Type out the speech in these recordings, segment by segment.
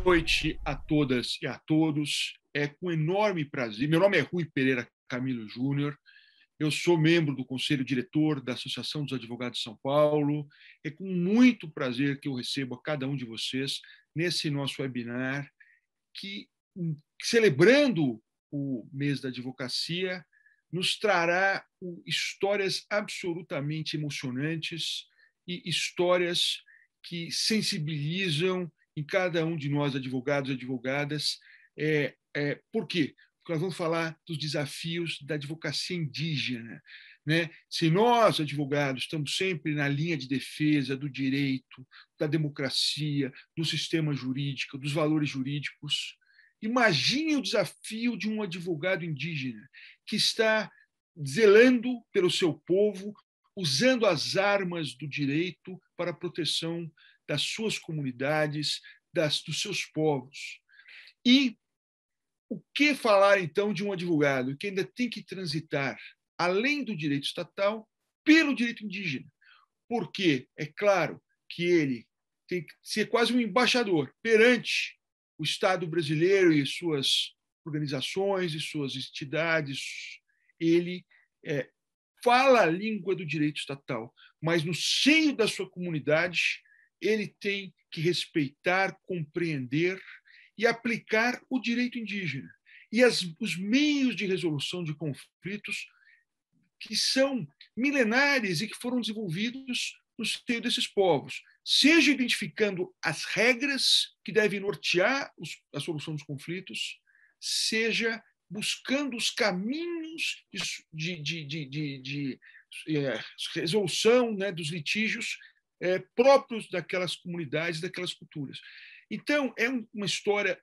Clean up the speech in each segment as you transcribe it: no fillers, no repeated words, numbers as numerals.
noite a todas e a todos. É com enorme prazer. Meu nome é Rui Pereira Camilo Júnior. Eu sou membro do Conselho Diretor da Associação dos Advogados de São Paulo. É com muito prazer que eu recebo a cada um de vocês nesse nosso webinar, que, celebrando o mês da advocacia, nos trará histórias absolutamente emocionantes e histórias que sensibilizam em cada um de nós, advogados e advogadas. Por quê? Porque nós vamos falar dos desafios da advocacia indígena. Né? Se nós, advogados, estamos sempre na linha de defesa do direito, da democracia, do sistema jurídico, dos valores jurídicos, imagine o desafio de um advogado indígena que está zelando pelo seu povo, usando as armas do direito para a proteção das suas comunidades, dos seus povos. E o que falar, então, de um advogado que ainda tem que transitar, além do direito estatal, pelo direito indígena? Porque é claro que ele tem que ser quase um embaixador perante o Estado brasileiro e suas organizações e suas entidades. Ele fala a língua do direito estatal, mas no seio da sua comunidade ele tem que respeitar, compreender e aplicar o direito indígena e os meios de resolução de conflitos que são milenares e que foram desenvolvidos no seio desses povos, seja identificando as regras que devem nortear a solução dos conflitos, seja buscando os caminhos de resolução, né, dos litígios próprios daquelas comunidades, daquelas culturas. Então,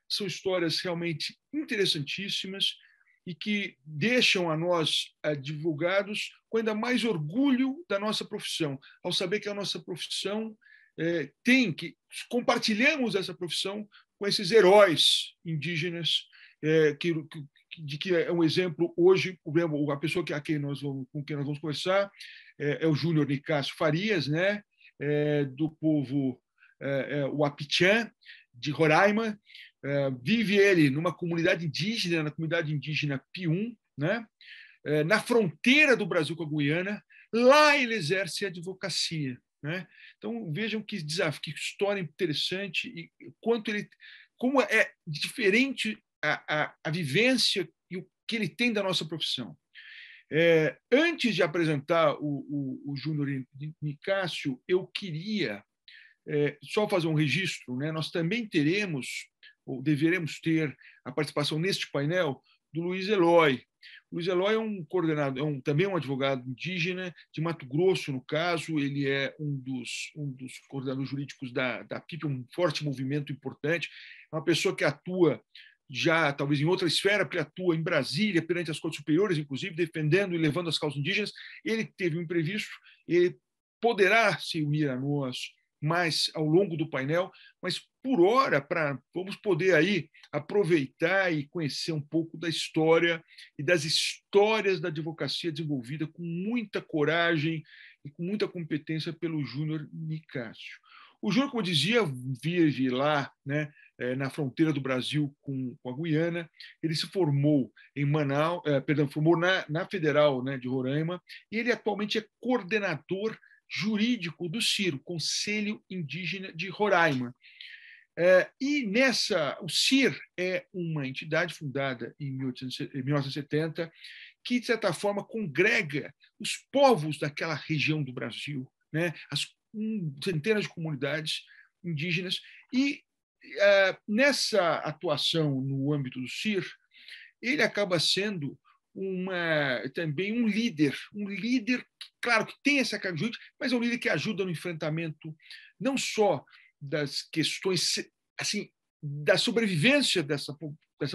são histórias realmente interessantíssimas e que deixam a nós, advogados, com ainda mais orgulho da nossa profissão, ao saber que a nossa profissão compartilhamos essa profissão com esses heróis indígenas, de que é um exemplo hoje. A pessoa com quem nós vamos conversar é o Júnior Nicásio Farias, né? Do povo Wapichan, de Roraima. Vive ele numa comunidade indígena, na comunidade indígena Pium, né? Na fronteira do Brasil com a Guiana. Lá ele exerce a advocacia. Né? Então, vejam que desafio, que história interessante e como é diferente a vivência e o que ele tem da nossa profissão. Antes de apresentar o Júnior Nicásio, eu queria só fazer um registro. Né? Nós também teremos, ou deveremos ter, a participação neste painel do Luiz Eloy. Luiz Eloy é um coordenador, também um advogado indígena de Mato Grosso, no caso. Ele é um dos coordenadores jurídicos da PIP, um forte movimento importante. É uma pessoa que atua já talvez em outra esfera, porque atua em Brasília, perante as cortes superiores, inclusive, defendendo e levando as causas indígenas. Ele teve um imprevisto, ele poderá se unir a nós mais ao longo do painel, mas por hora vamos poder aí aproveitar e conhecer um pouco da história e das histórias da advocacia desenvolvida com muita coragem e com muita competência pelo Júnior Nicásio. O Júnior, como eu dizia, vive lá, né, na fronteira do Brasil com a Guiana. Ele se formou em Manaus, formou na Federal, né, de Roraima, e ele atualmente é coordenador jurídico do CIR, Conselho Indígena de Roraima. E o CIR é uma entidade fundada em 1970 que, de certa forma, congrega os povos daquela região do Brasil, né? Centenas de comunidades indígenas. E nessa atuação no âmbito do CIR, ele acaba sendo também um líder, claro, que tem essa carga jurídica, mas é um líder que ajuda no enfrentamento não só das questões assim da sobrevivência dessa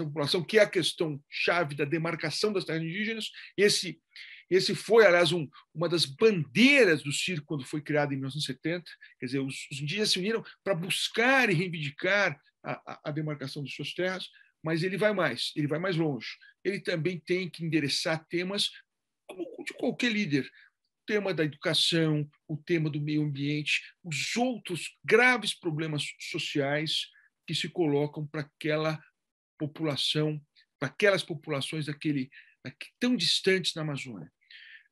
população, que é a questão chave da demarcação das terras indígenas. Esse foi, aliás, uma das bandeiras do CIR quando foi criado em 1970. Quer dizer, os indígenas se uniram para buscar e reivindicar a demarcação de suas terras, mas ele vai mais longe. Ele também tem que endereçar temas como de qualquer líder: o tema da educação, o tema do meio ambiente, os outros graves problemas sociais que se colocam para aquela população, para aquelas populações tão distantes na Amazônia.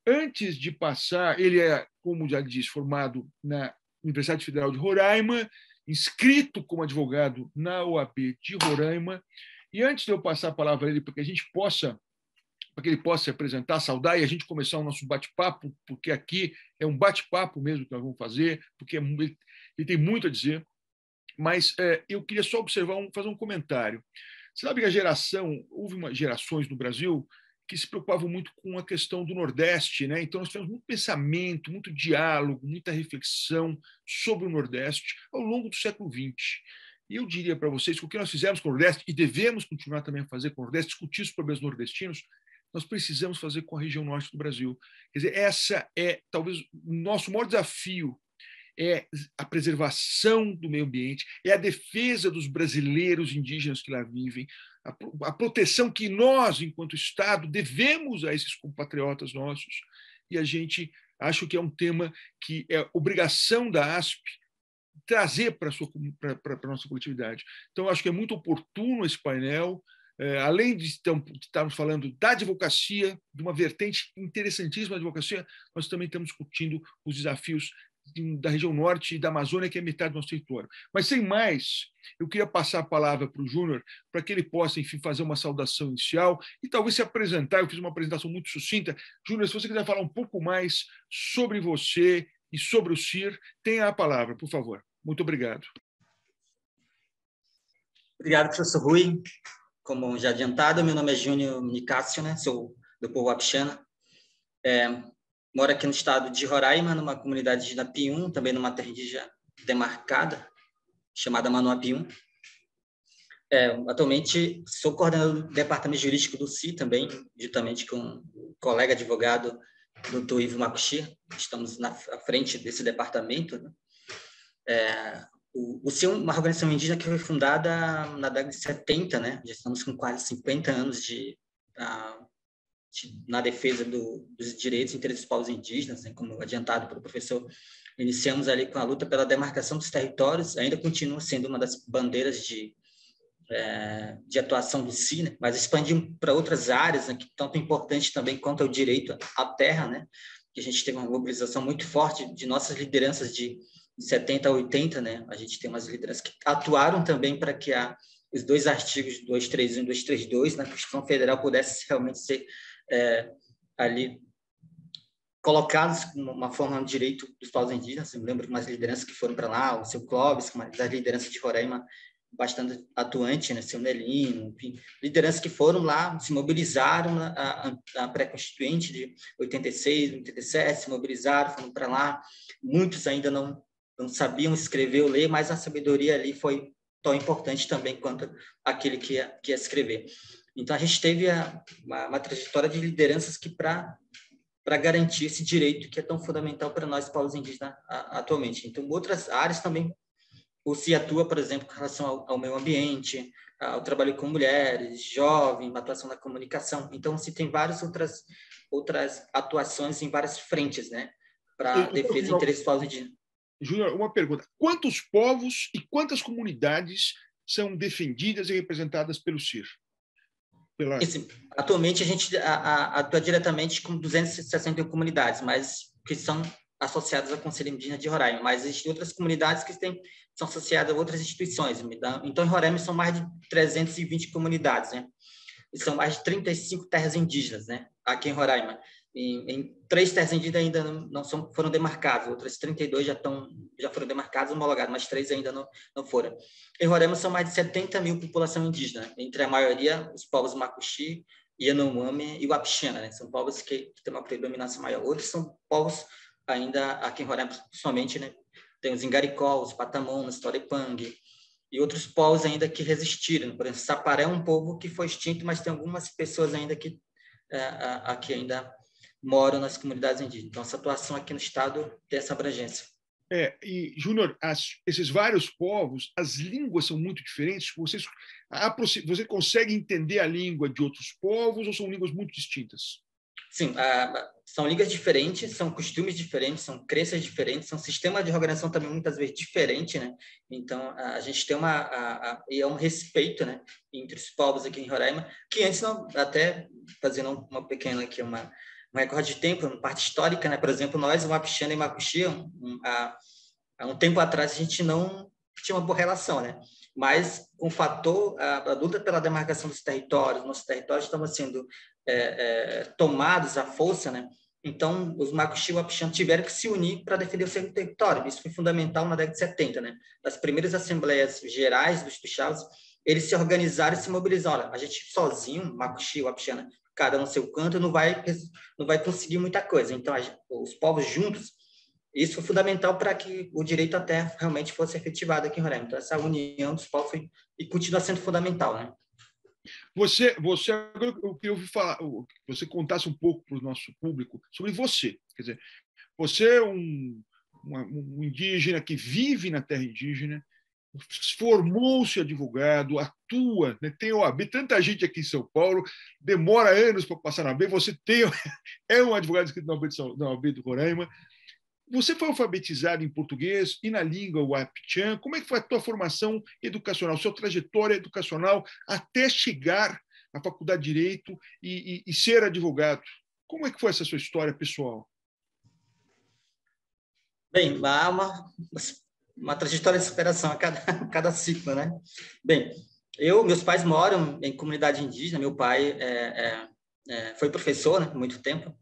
Antes de passar, ele é, como já disse, formado na Universidade Federal de Roraima, inscrito como advogado na OAB de Roraima. E antes de eu passar a palavra a ele, para que ele possa se apresentar, saudar e a gente começar o nosso bate-papo, porque aqui é um bate-papo mesmo que nós vamos fazer, porque ele tem muito a dizer. Mas eu queria só observar, fazer um comentário. Você sabe que houve gerações no Brasil que se preocupavam muito com a questão do Nordeste, né? Então nós tivemos muito pensamento, muito diálogo, muita reflexão sobre o Nordeste ao longo do século XX. E eu diria para vocês que o que nós fizemos com o Nordeste, e devemos continuar também a fazer com o Nordeste, discutir os problemas nordestinos, nós precisamos fazer com a região norte do Brasil. Quer dizer, essa é talvez o nosso maior desafio, é a preservação do meio ambiente, é a defesa dos brasileiros indígenas que lá vivem, a proteção que nós, enquanto Estado, devemos a esses compatriotas nossos. E a gente acho que é um tema que é obrigação da ASP trazer para a nossa coletividade. Então, acho que é muito oportuno esse painel, além de estarmos falando da advocacia, de uma vertente interessantíssima da advocacia, nós também estamos discutindo os desafios da região norte e da Amazônia, que é metade do nosso território. Mas, sem mais, eu queria passar a palavra para o Júnior, para que ele possa, enfim, fazer uma saudação inicial e talvez se apresentar. Eu fiz uma apresentação muito sucinta. Júnior, se você quiser falar um pouco mais sobre você e sobre o CIR, tenha a palavra, por favor. Muito obrigado. Obrigado, professor Rui. Como já adiantado, meu nome é Júnior Nicásio, né? Sou do povo Wapixana. Moro aqui no estado de Roraima, numa comunidade de Napium, também numa terra indígena demarcada, chamada Manoapium. Atualmente, sou coordenador do departamento jurídico do CI também, juntamente com o colega advogado, Dr. Ivo Makushi. Estamos à frente desse departamento, né? O CI é uma organização indígena que foi fundada na década de 70, né? Já estamos com quase 50 anos na defesa dos direitos e interesses dos povos indígenas, né? Como adiantado pelo professor, iniciamos ali com a luta pela demarcação dos territórios, ainda continua sendo uma das bandeiras de atuação do CI, né? Mas expandimos para outras áreas, né, que tanto é importante também quanto é o direito à terra, né? Que a gente teve uma mobilização muito forte de nossas lideranças de 70 a 80, né? A gente tem umas lideranças que atuaram também para que os dois artigos 231 e 232 na Constituição Federal pudessem realmente ser ali colocados como uma forma de direito dos povos indígenas. Eu me lembro de umas lideranças que foram para lá, o seu Clóvis, uma das lideranças de Roraima bastante atuante, né, seu Nelino, enfim, lideranças que foram lá, se mobilizaram na pré-constituinte de 86, 87, se mobilizaram, foram para lá. Muitos ainda não sabiam escrever ou ler, mas a sabedoria ali foi tão importante também quanto aquele que ia escrever. Então, a gente teve uma trajetória de lideranças que para garantir esse direito que é tão fundamental para nós, povos indígenas, atualmente. Então, outras áreas também, o CI atua, por exemplo, com relação ao meio ambiente, ao trabalho com mulheres, jovens, atuação na comunicação. Então, se tem várias outras atuações em várias frentes, né, para defesa de interesses dos povos indígenas. Júnior, uma pergunta. Quantos povos e quantas comunidades são defendidas e representadas pelo CIR? Atualmente, a gente atua diretamente com 261 comunidades, mas que são associadas ao Conselho Indígena de Roraima, mas existem outras comunidades que são associadas a outras instituições. Então, em Roraima, são mais de 320 comunidades, né? E são mais de 35 terras indígenas, né? Aqui em Roraima. Em 3 terras indígenas ainda não foram demarcadas, outras 32 já foram demarcadas, homologadas, mas 3 ainda não foram. Em Roraima são mais de 70 mil população indígena, entre a maioria os povos Makuxi, Yanomami e Wapixana, né? São povos que têm uma predominância maior. Outros são povos ainda aqui em Roraima, principalmente, né? Tem os Ingaricó, os Patamon, os Torepang, e outros povos ainda que resistiram. Por exemplo, Saparé é um povo que foi extinto, mas tem algumas pessoas ainda que aqui ainda moram nas comunidades indígenas. Então, essa atuação aqui no estado tem essa abrangência. E, Júnior, esses vários povos, as línguas são muito diferentes. Você consegue entender a língua de outros povos ou são línguas muito distintas? Sim, são línguas diferentes, são costumes diferentes, são crenças diferentes, são sistemas de organização também muitas vezes diferentes, né? Então, a gente tem e é um respeito, né, entre os povos aqui em Roraima, que antes não, até fazendo uma pequena aqui, um recorde de tempo, uma parte histórica, né? Por exemplo, nós, o Wapixana e Macuxi, há um tempo atrás, a gente não tinha uma boa relação, né? Mas com o fator, a luta pela demarcação dos territórios, nossos territórios estavam sendo tomados à força, né? Então, os Macuxi e o Wapixana tiveram que se unir para defender o seu território. Isso foi fundamental na década de 70, né? Nas primeiras assembleias gerais dos Tuxaus, eles se organizaram e se mobilizaram. Olha, a gente sozinho, Macuxi e Wapixana, cada um no seu canto, não vai conseguir muita coisa. Então, os povos juntos, isso foi fundamental para que o direito à terra realmente fosse efetivado aqui em Roraima. Então, essa união dos povos foi, e continua sendo fundamental, né? Agora eu queria ouvir falar, que você contasse um pouco para o nosso público sobre você. Quer dizer, você é um indígena que vive na terra indígena, formou-se advogado, atua, né, tem OAB, tanta gente aqui em São Paulo, demora anos para passar na OAB, você é um advogado inscrito na OAB do Roraima. Você foi alfabetizado em português e na língua Wapichan. Como é que foi a tua formação educacional, sua trajetória educacional até chegar à faculdade de Direito e ser advogado? Como é que foi essa sua história pessoal? Bem, há uma trajetória de superação a cada ciclo, né? Bem, meus pais moram em comunidade indígena. Meu pai foi professor, né, por muito tempo,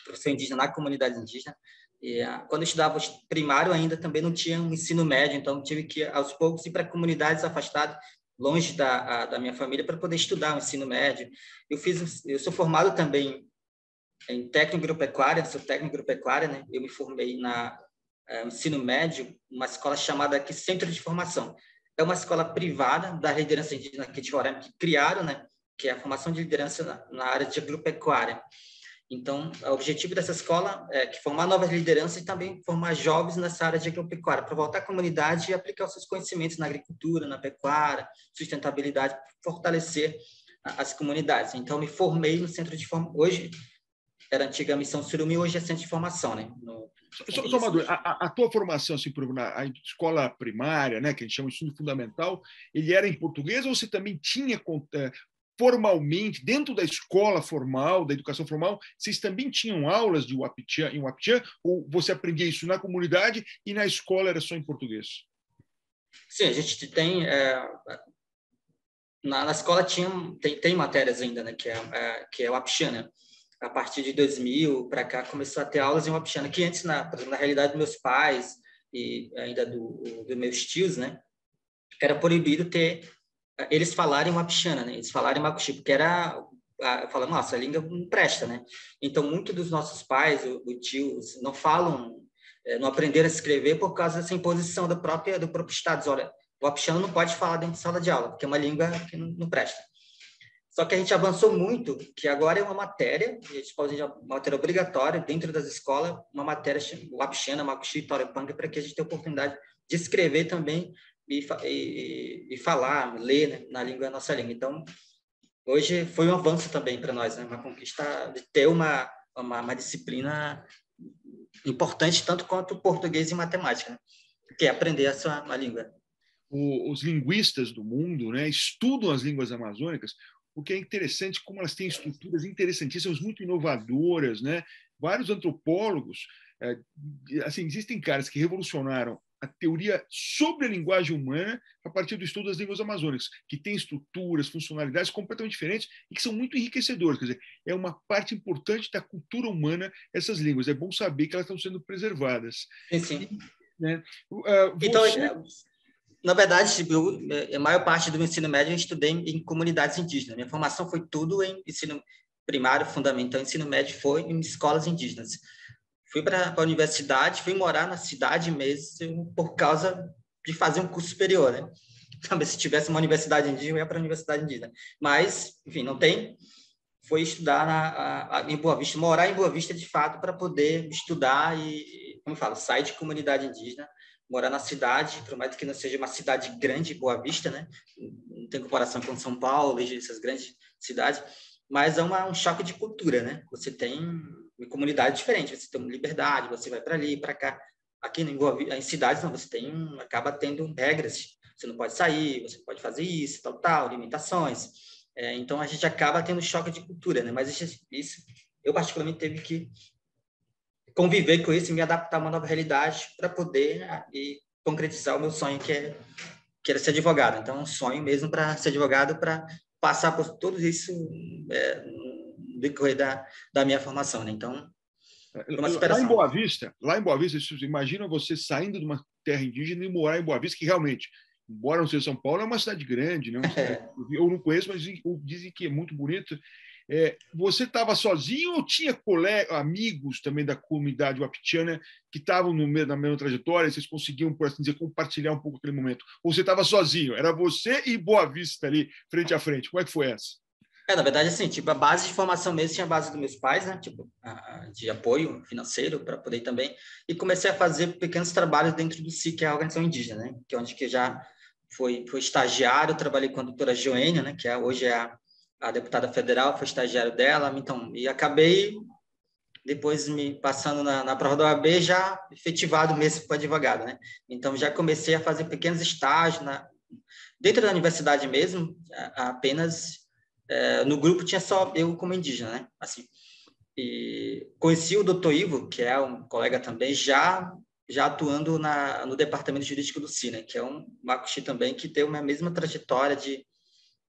professor indígena na comunidade indígena. E quando eu estudava primário ainda também não tinha um ensino médio, então tive que aos poucos ir para comunidades afastadas, longe da minha família, para poder estudar o ensino médio. Eu sou formado também em técnico agropecuária, sou técnico agropecuária, né? Eu me formei na ensino médio, uma escola chamada aqui Centro de Formação. É uma escola privada da liderança indígena aqui de Roraima, que criaram, né? Que é a formação de liderança na área de agropecuária. Então, o objetivo dessa escola é formar novas lideranças e também formar jovens nessa área de agropecuária, para voltar à comunidade e aplicar os seus conhecimentos na agricultura, na pecuária, sustentabilidade, fortalecer as comunidades. Então, me formei no centro de formação. Hoje, era a antiga Missão Surumi, hoje é centro de formação, né? Só uma dúvida, a tua formação, assim, na escola primária, né, que a gente chama de ensino fundamental, ele era em português ou você também tinha formalmente, dentro da escola formal, da educação formal, vocês também tinham aulas de Wapichan, em Wapichan, ou você aprendia isso na comunidade e na escola era só em português? Sim, a gente tem... na escola tem matérias ainda, né, que é o Wapichan, né? A partir de 2000 para cá começou a ter aulas em Wapichan, que antes, na realidade, dos meus pais e ainda dos meus tios, né, era proibido eles falarem Wapixana, né? Eles falarem Macuxi, porque falando, nossa, a língua não presta, né? Então, muitos dos nossos pais, os tios, não falam, não aprenderam a escrever por causa dessa imposição do próprio Estado. Olha, o Wapixana não pode falar dentro de sala de aula, porque é uma língua que não presta. Só que a gente avançou muito, que agora é uma matéria, a gente pode uma matéria obrigatória dentro das escolas, uma matéria Wapixana, Macuxi, Torepanga, para que a gente tenha a oportunidade de escrever também e falar, ler, né, na nossa língua. Então, hoje foi um avanço também para nós, né, uma conquista de ter uma disciplina importante, tanto quanto português e matemática, né, que é aprender a língua. Os linguistas do mundo, né, estudam as línguas amazônicas, porque é interessante como elas têm estruturas interessantíssimas, muito inovadoras, né? Vários antropólogos, assim, existem caras que revolucionaram a teoria sobre a linguagem humana a partir do estudo das línguas amazônicas, que tem estruturas, funcionalidades completamente diferentes e que são muito enriquecedoras. Quer dizer, é uma parte importante da cultura humana essas línguas. É bom saber que elas estão sendo preservadas. Sim, sim. Né? Então, na verdade, a maior parte do meu ensino médio eu estudei em comunidades indígenas. Minha formação foi tudo em ensino primário, fundamental. Ensino médio foi em escolas indígenas. Fui para a universidade, fui morar na cidade mesmo por causa de fazer um curso superior, né? Também se tivesse uma universidade indígena, eu ia para a universidade indígena. Mas, enfim, não tem. Foi estudar em Boa Vista, morar em Boa Vista de fato para poder estudar e, como eu falo, sair de comunidade indígena, morar na cidade, por mais que não seja uma cidade grande, Boa Vista, né? Não tem comparação com São Paulo, essas grandes cidades. mas é um choque de cultura, né? Você tem uma comunidade diferente, você tem uma liberdade, você vai para ali, para cá. Aqui em cidades, não, você acaba tendo regras. Você não pode sair, você pode fazer isso, tal, tal, limitações. Então, a gente acaba tendo choque de cultura, né? Mas isso eu particularmente teve que conviver com isso e me adaptar a uma nova realidade para poder e concretizar o meu sonho, que era ser advogado. Então, um sonho mesmo para ser advogado, para passar por tudo isso no decorrer da minha formação, né? Então, foi uma superação. Lá em Boa Vista, imagina você saindo de uma terra indígena e morar em Boa Vista, que realmente, embora não seja São Paulo, é uma cidade grande, né? Eu não conheço, mas dizem que é muito bonita. Você estava sozinho ou tinha amigos também da comunidade wapitiana que estavam na mesma trajetória, vocês conseguiam, por assim dizer, compartilhar um pouco aquele momento? Ou você estava sozinho? Era você e Boa Vista ali, frente a frente. Como é que foi essa? Na verdade, assim, tipo, a base de formação mesmo tinha a base dos meus pais, né? Tipo, de apoio financeiro para poder também. E comecei a fazer pequenos trabalhos dentro do SIC, que é a organização indígena, né? Que é onde que já foi estagiário, trabalhei com a doutora Joênia, né? Que hoje é a deputada federal, foi estagiário dela, então, e acabei depois me passando na prova da OAB já efetivado mesmo para advogado, né? Então, já comecei a fazer pequenos estágios dentro da universidade mesmo, apenas no grupo tinha só eu como indígena, né? Assim, e conheci o doutor Ivo, que é um colega também, já atuando no departamento jurídico do CINA, que é um macuxi também que tem uma mesma trajetória de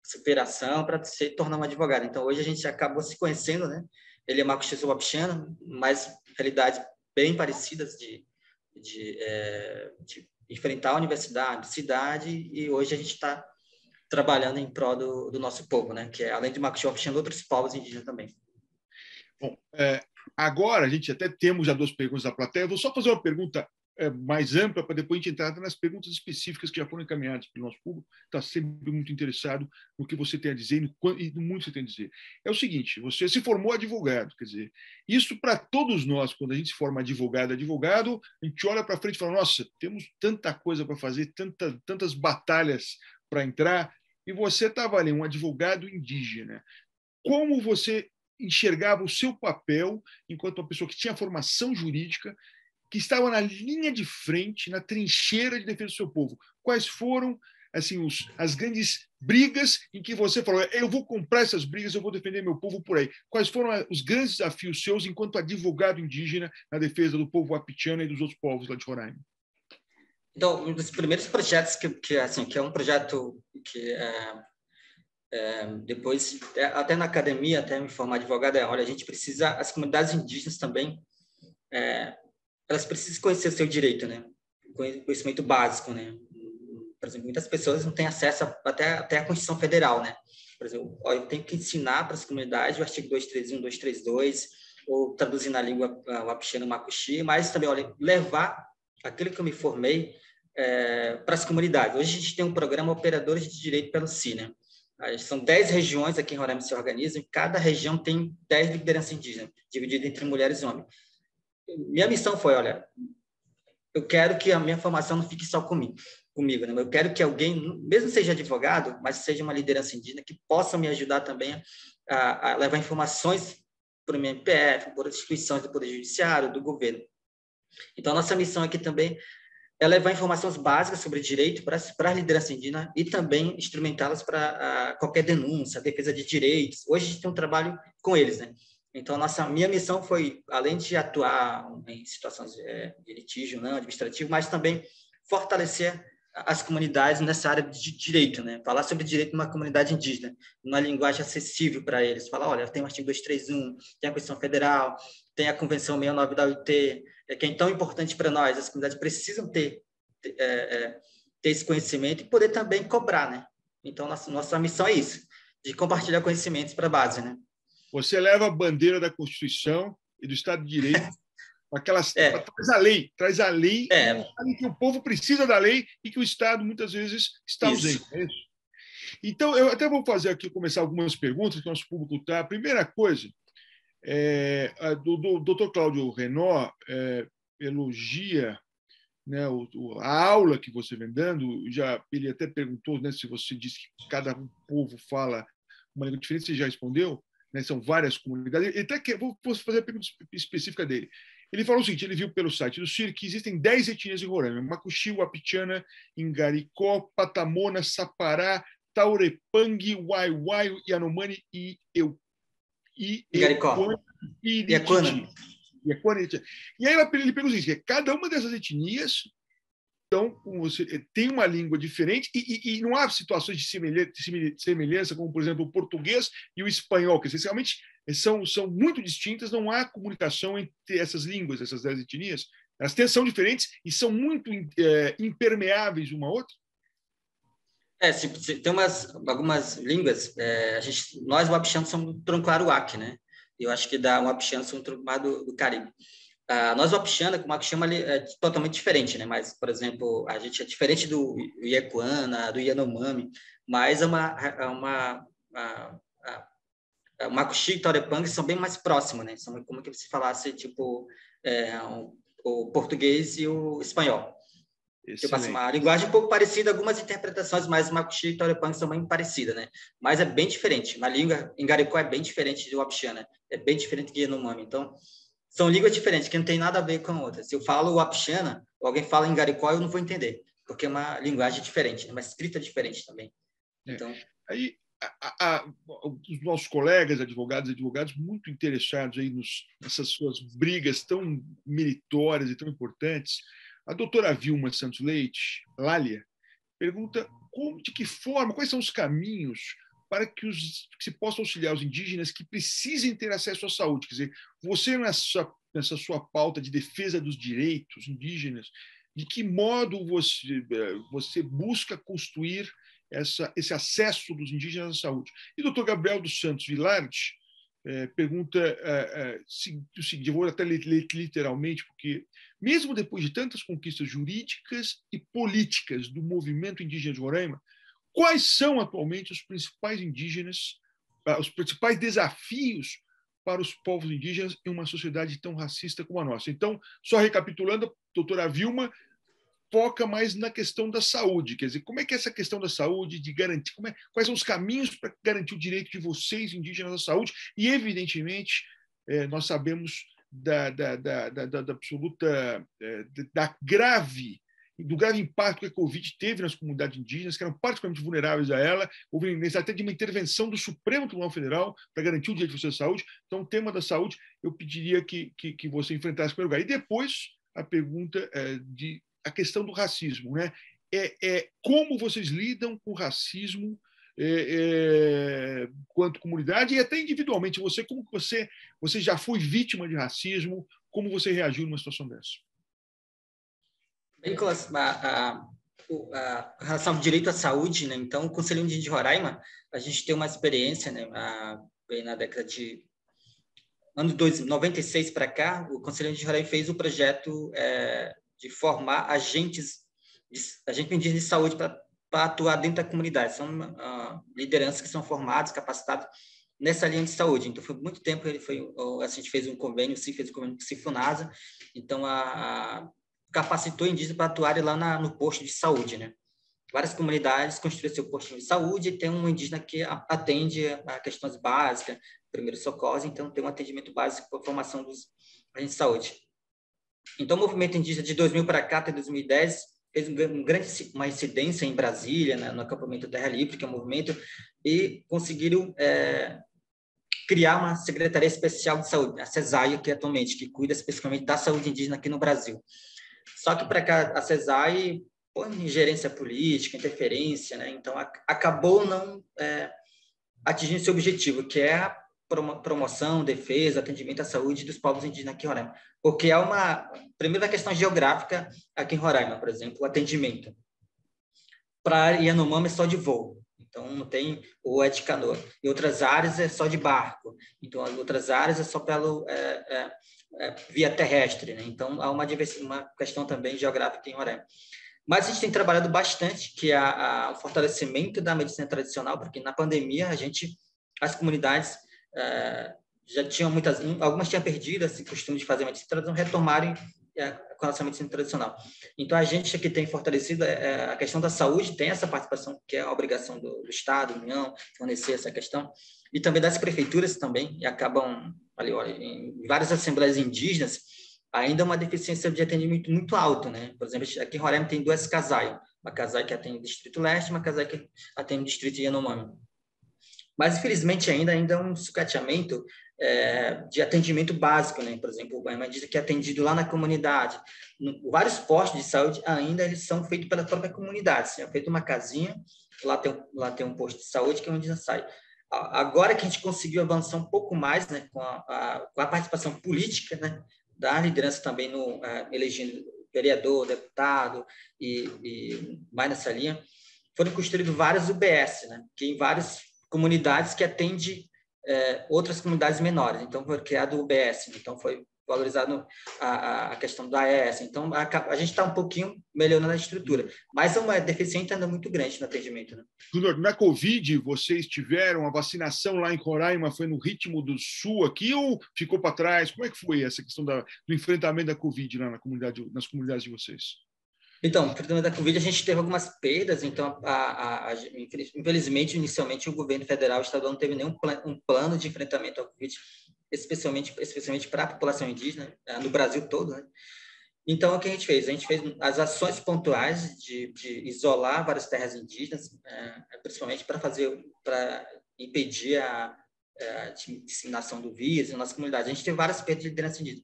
superação para se tornar um advogado. Então, hoje a gente acabou se conhecendo, né? Ele é macuxi wapichana, mas realidades bem parecidas de enfrentar a universidade, cidade, e hoje a gente está trabalhando em prol do nosso povo, né? Que é, além de macuxi wapichana, outros povos indígenas também. Bom, agora a gente até temos já 2 perguntas da plateia. Eu vou só fazer uma pergunta mais ampla para depois a gente entrar nas perguntas específicas que já foram encaminhadas pelo nosso público. Está sempre muito interessado no que você tem a dizer e no muito que você tem a dizer. É o seguinte: você se formou advogado, quer dizer, isso para todos nós, quando a gente se forma advogado, a gente olha para frente e fala: nossa, temos tanta coisa para fazer, tantas batalhas para entrar, e você estava ali, um advogado indígena. Como você enxergava o seu papel enquanto uma pessoa que tinha formação jurídica, que estava na linha de frente, na trincheira de defesa do seu povo? Quais foram assim as grandes brigas em que você falou: eu vou comprar essas brigas, eu vou defender meu povo por aí? Quais foram os grandes desafios seus enquanto advogado indígena na defesa do povo wapitiana e dos outros povos lá de Roraima? Então, um dos primeiros projetos que é um projeto que depois, até na academia, até me formar advogado, olha, a gente precisa, as comunidades indígenas também, elas precisam conhecer o seu direito, né? Conhecimento básico, né? Por exemplo, muitas pessoas não têm acesso até a Constituição Federal, né? Por exemplo, eu tenho que ensinar para as comunidades o artigo 231, 232, ou traduzir na língua wapixana, macuxi, mas também, olha, levar aquilo que eu me formei para as comunidades. Hoje a gente tem um programa Operadores de Direito pelo CINA. São 10 regiões aqui em Roraima se organizam, e cada região tem 10 lideranças indígenas, divididas entre mulheres e homens. Minha missão foi, olha, eu quero que a minha formação não fique só comigo, né? Eu quero que alguém, mesmo seja advogado, mas seja uma liderança indígena, que possa me ajudar também a levar informações para o MPF, por instituições do Poder Judiciário, do governo. Então, nossa missão aqui também é levar informações básicas sobre direito para a liderança indígena e também instrumentá-las para qualquer denúncia, defesa de direitos. Hoje a gente tem um trabalho com eles, né? Então, minha missão foi, além de atuar em situações de litígio não administrativo, mas também fortalecer as comunidades nessa área de direito, né? Falar sobre direito numa comunidade indígena, numa linguagem acessível para eles. Falar, olha, tem o artigo 231, tem a Constituição Federal, tem a Convenção 69 da OIT, que é tão importante para nós. As comunidades precisam ter esse conhecimento e poder também cobrar, né? Então, nossa missão é isso, de compartilhar conhecimentos para a base, né? Você leva a bandeira da Constituição e do Estado de Direito, traz a lei que o povo precisa da lei e que o Estado muitas vezes está ausente. É isso? Então, eu até vou fazer aqui, começar algumas perguntas que o nosso público está. A primeira coisa, do Dr. Cláudio Renó elogia, né, a aula que você vem dando. Ele até perguntou, né, se você disse que cada povo fala uma língua diferente, você já respondeu. né? São várias comunidades. Ele até vou fazer a pergunta específica dele. Ele falou o seguinte, ele viu pelo site do CIR que existem 10 etnias em Roraima: Macuxi, Wapichana, Ingaricó, Patamona, Sapará, Taurepang, Waiwai, Yanomami e Igaricó. Irititi. E aí ele pergunta o seguinte, que cada uma dessas etnias tem uma língua diferente e não há situações de semelhança, como, por exemplo, o português e o espanhol, que essencialmente são muito distintas, não há comunicação entre essas línguas, essas 10 etnias. Elas são diferentes e são muito impermeáveis uma à outra. Tem algumas línguas, nós, o Wapichana, somos do tronco Aruac, né? Eu acho que o Wapichana são um tronco mais do Caribe. Nós, o Wapichana, como a chama, é totalmente diferente, né? Mas, por exemplo, a gente é diferente do Iekuana, do Yanomami, mas o Macuxi e Taurepang são bem mais próximos, né? São como que se falasse, tipo, o português e o espanhol. Tipo assim, uma linguagem um pouco parecida, algumas interpretações, mas Macuxi e Taurepang são bem parecidas, né? Mas é bem diferente. Uma língua em Ingaricó é bem diferente do Wapichana, é bem diferente do Yanomami. Então, são línguas diferentes, que não tem nada a ver com a outra. Se eu falo Wapichana, ou alguém fala Ingaricó, eu não vou entender, porque é uma linguagem diferente, uma escrita diferente também. Então, aí os nossos colegas, advogados e advogados, muito interessados aí nessas suas brigas tão meritórias e tão importantes. A doutora Vilma Santos Leite, Lália, pergunta de que forma, quais são os caminhos para que se possa auxiliar os indígenas que precisem ter acesso à saúde. Quer dizer, você, nessa sua pauta de defesa dos direitos indígenas, de que modo você busca construir esse acesso dos indígenas à saúde? E o doutor Gabriel dos Santos Vilardi pergunta o seguinte, eu vou até ler literalmente, porque mesmo depois de tantas conquistas jurídicas e políticas do movimento indígena de Roraima, quais são atualmente os principais desafios para os povos indígenas em uma sociedade tão racista como a nossa? Então, só recapitulando, a doutora Vilma foca mais na questão da saúde, quer dizer, como é que é essa questão da saúde, de garantir, quais são os caminhos para garantir o direito de vocês, indígenas, à saúde, e, evidentemente, nós sabemos do grave impacto que a Covid teve nas comunidades indígenas, que eram particularmente vulneráveis a ela, houve necessidade até de uma intervenção do Supremo Tribunal Federal para garantir o direito de você à saúde. Então, o tema da saúde, eu pediria que você enfrentasse em primeiro lugar. E depois, a pergunta a questão do racismo, né? Como vocês lidam com o racismo quanto comunidade e até individualmente. Como você já foi vítima de racismo, como você reagiu numa situação dessa? Bem, a relação ao direito à saúde, né? Então, o Conselho Indígena de Roraima, a gente tem uma experiência, né? Bem na década de ano 96 para cá, o Conselho Indígena de Roraima fez o projeto de formar agentes indígenas de saúde para atuar dentro da comunidade. São lideranças que são formadas, capacitadas nessa linha de saúde. Então, foi muito tempo, a gente fez um convênio, fez um convênio com o Cifunasa, então capacitou indígenas para atuarem lá no posto de saúde, né? Várias comunidades construíram seu postinho de saúde e tem um indígena que atende a questões básicas, primeiros socorros, então tem um atendimento básico para a formação dos agentes de saúde. Então, o movimento indígena de 2000 para cá, até 2010, fez uma incidência em Brasília, né, no acampamento Terra Livre, que é um movimento, e conseguiram criar uma Secretaria Especial de Saúde, a CESAI, que atualmente, que cuida especificamente da saúde indígena aqui no Brasil. Só que para cá, a CESAI põe ingerência política, interferência, né, então acabou não atingindo seu objetivo, que é a promoção, defesa, atendimento à saúde dos povos indígenas aqui em Roraima. Porque primeiro, a questão geográfica aqui em Roraima, por exemplo, o atendimento. Para Yanomami é só de voo, então não tem, ou é de canoa. Em outras áreas é só de barco, então em outras áreas é só via terrestre, né? Então há uma questão também geográfica aqui em Roraima. Mas a gente tem trabalhado bastante, que é o fortalecimento da medicina tradicional, porque na pandemia as comunidades já tinham algumas tinham perdido esse costume de fazer medicina tradicional, retomarem com relação à medicina tradicional. Então, a gente aqui tem fortalecido a questão da saúde, tem essa participação, que é a obrigação do Estado, da União, fornecer essa questão, e também das prefeituras também, e acabam, ali, olha, em várias assembleias indígenas, ainda uma deficiência de atendimento muito alta, né? Por exemplo, aqui em Roraima tem 2 CASAI, uma CASAI que atende o Distrito Leste, uma CASAI que atende o Distrito Yanomami. Mas, infelizmente, ainda é um sucateamento de atendimento básico, né? Por exemplo, a medida que é atendido lá na comunidade. Vários postos de saúde ainda eles são feitos pela própria comunidade. Assim, é feita uma casinha, lá tem um posto de saúde que é onde sai. Agora que a gente conseguiu avançar um pouco mais, né, com a participação política, né, da liderança também elegendo vereador, deputado e mais nessa linha, foram construídos várias UBS, né, que em várias comunidades que atende outras comunidades menores. Então, foi criado o UBS, então foi valorizado a questão da AES. Então, a gente está um pouquinho melhorando a estrutura, mas é uma deficiência ainda muito grande no atendimento. Né? Júnior, na Covid, vocês tiveram a vacinação lá em Roraima, foi no ritmo do Sul aqui ou ficou para trás? Como é que foi essa questão do enfrentamento da Covid lá nas comunidades de vocês? Então, no enfrentamento da Covid, a gente teve algumas perdas, então, infelizmente, inicialmente, o governo federal e estadual não teve nenhum plano de enfrentamento à Covid, especialmente para a população indígena, no Brasil todo, né? Então, o que a gente fez? A gente fez as ações pontuais de isolar várias terras indígenas, principalmente para impedir a disseminação do vírus nas comunidades. A gente teve várias perdas de liderança indígena,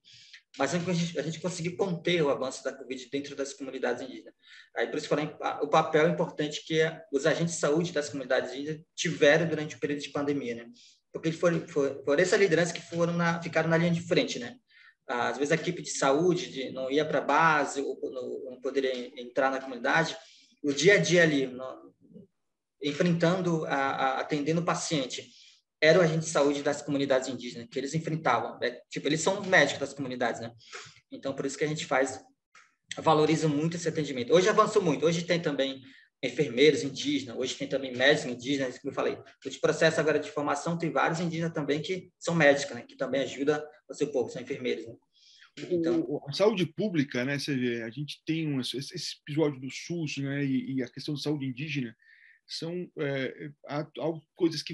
mas a gente conseguiu conter o avanço da Covid dentro das comunidades indígenas. Aí, por isso, o papel importante que os agentes de saúde das comunidades indígenas tiveram durante o período de pandemia, né? Porque foram essa liderança que ficaram na linha de frente, né? Às vezes a equipe de saúde não ia para a base, ou não poderia entrar na comunidade, o dia a dia ali, enfrentando, atendendo o paciente, era o agente de saúde das comunidades indígenas, que eles enfrentavam. Eles são os médicos das comunidades, né? Então, por isso que a gente valoriza muito esse atendimento. Hoje avançou muito, hoje tem também enfermeiros indígenas, hoje tem também médicos indígenas, como eu falei. Esse processo agora de formação tem vários indígenas também que são médicos, né? Que também ajudam o seu povo, são enfermeiros, né? Então, a saúde pública, né? Você vê, a gente tem esse episódio do SUS, né? E a questão da saúde indígena são coisas que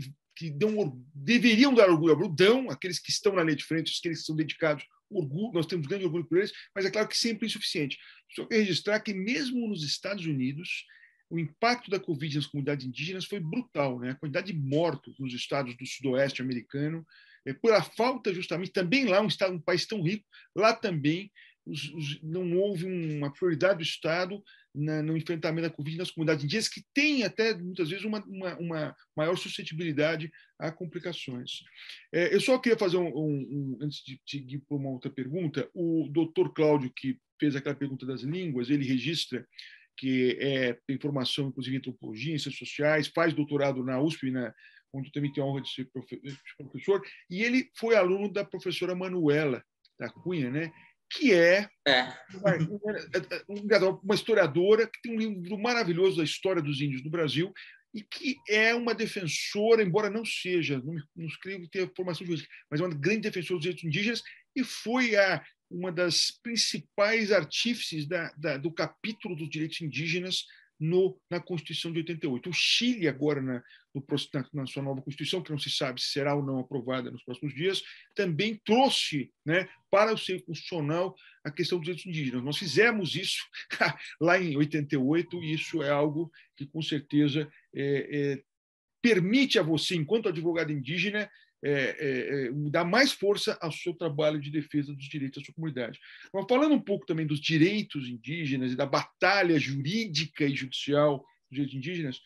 deveriam dar orgulho, dão aqueles que estão na linha de frente, aqueles que são dedicados, orgulho, nós temos grande orgulho por eles, mas é claro que sempre é insuficiente. Só quero registrar que mesmo nos Estados Unidos, o impacto da Covid nas comunidades indígenas foi brutal, né? A quantidade de mortos nos estados do sudoeste americano, por a falta justamente, também lá, um país tão rico, lá também não houve uma prioridade do Estado no enfrentamento da Covid nas comunidades indígenas, que têm até, muitas vezes, uma maior suscetibilidade a complicações. Eu só queria fazer, antes de seguir para uma outra pergunta, o doutor Cláudio, que fez aquela pergunta das línguas, ele registra que tem formação, inclusive, em antropologia, em ciências sociais, faz doutorado na USP, onde eu também tenho a honra de ser professor, e ele foi aluno da professora Manuela da Cunha, né? Que é uma historiadora que tem um livro maravilhoso da história dos índios no Brasil e que é uma defensora, embora não seja, não creio que tenha formação jurídica, mas é uma grande defensora dos direitos indígenas e foi uma das principais artífices do capítulo dos direitos indígenas na Constituição de 88. O Chile, agora, na sua nova Constituição, que não se sabe se será ou não aprovada nos próximos dias, também trouxe, né, para o ser constitucional a questão dos direitos indígenas. Nós fizemos isso lá em 88 e isso é algo que, com certeza, permite a você, enquanto advogado indígena, dar mais força ao seu trabalho de defesa dos direitos da sua comunidade. Mas falando um pouco também dos direitos indígenas e da batalha jurídica e judicial dos direitos indígenas,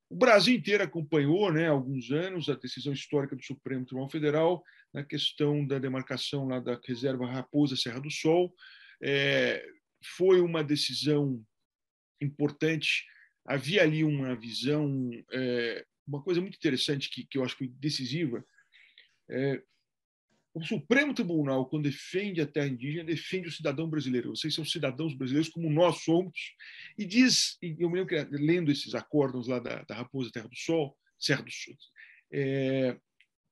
o Brasil inteiro acompanhou, né, há alguns anos, a decisão histórica do Supremo Tribunal Federal na questão da demarcação lá da reserva Raposa Serra do Sol. Foi uma decisão importante. Havia ali uma visão, uma coisa muito interessante que eu acho que foi decisiva. O Supremo Tribunal, quando defende a terra indígena, defende o cidadão brasileiro. Vocês são cidadãos brasileiros como nós somos. E diz, eu me lembro que lendo esses acórdãos lá da Raposa Serra do Sol,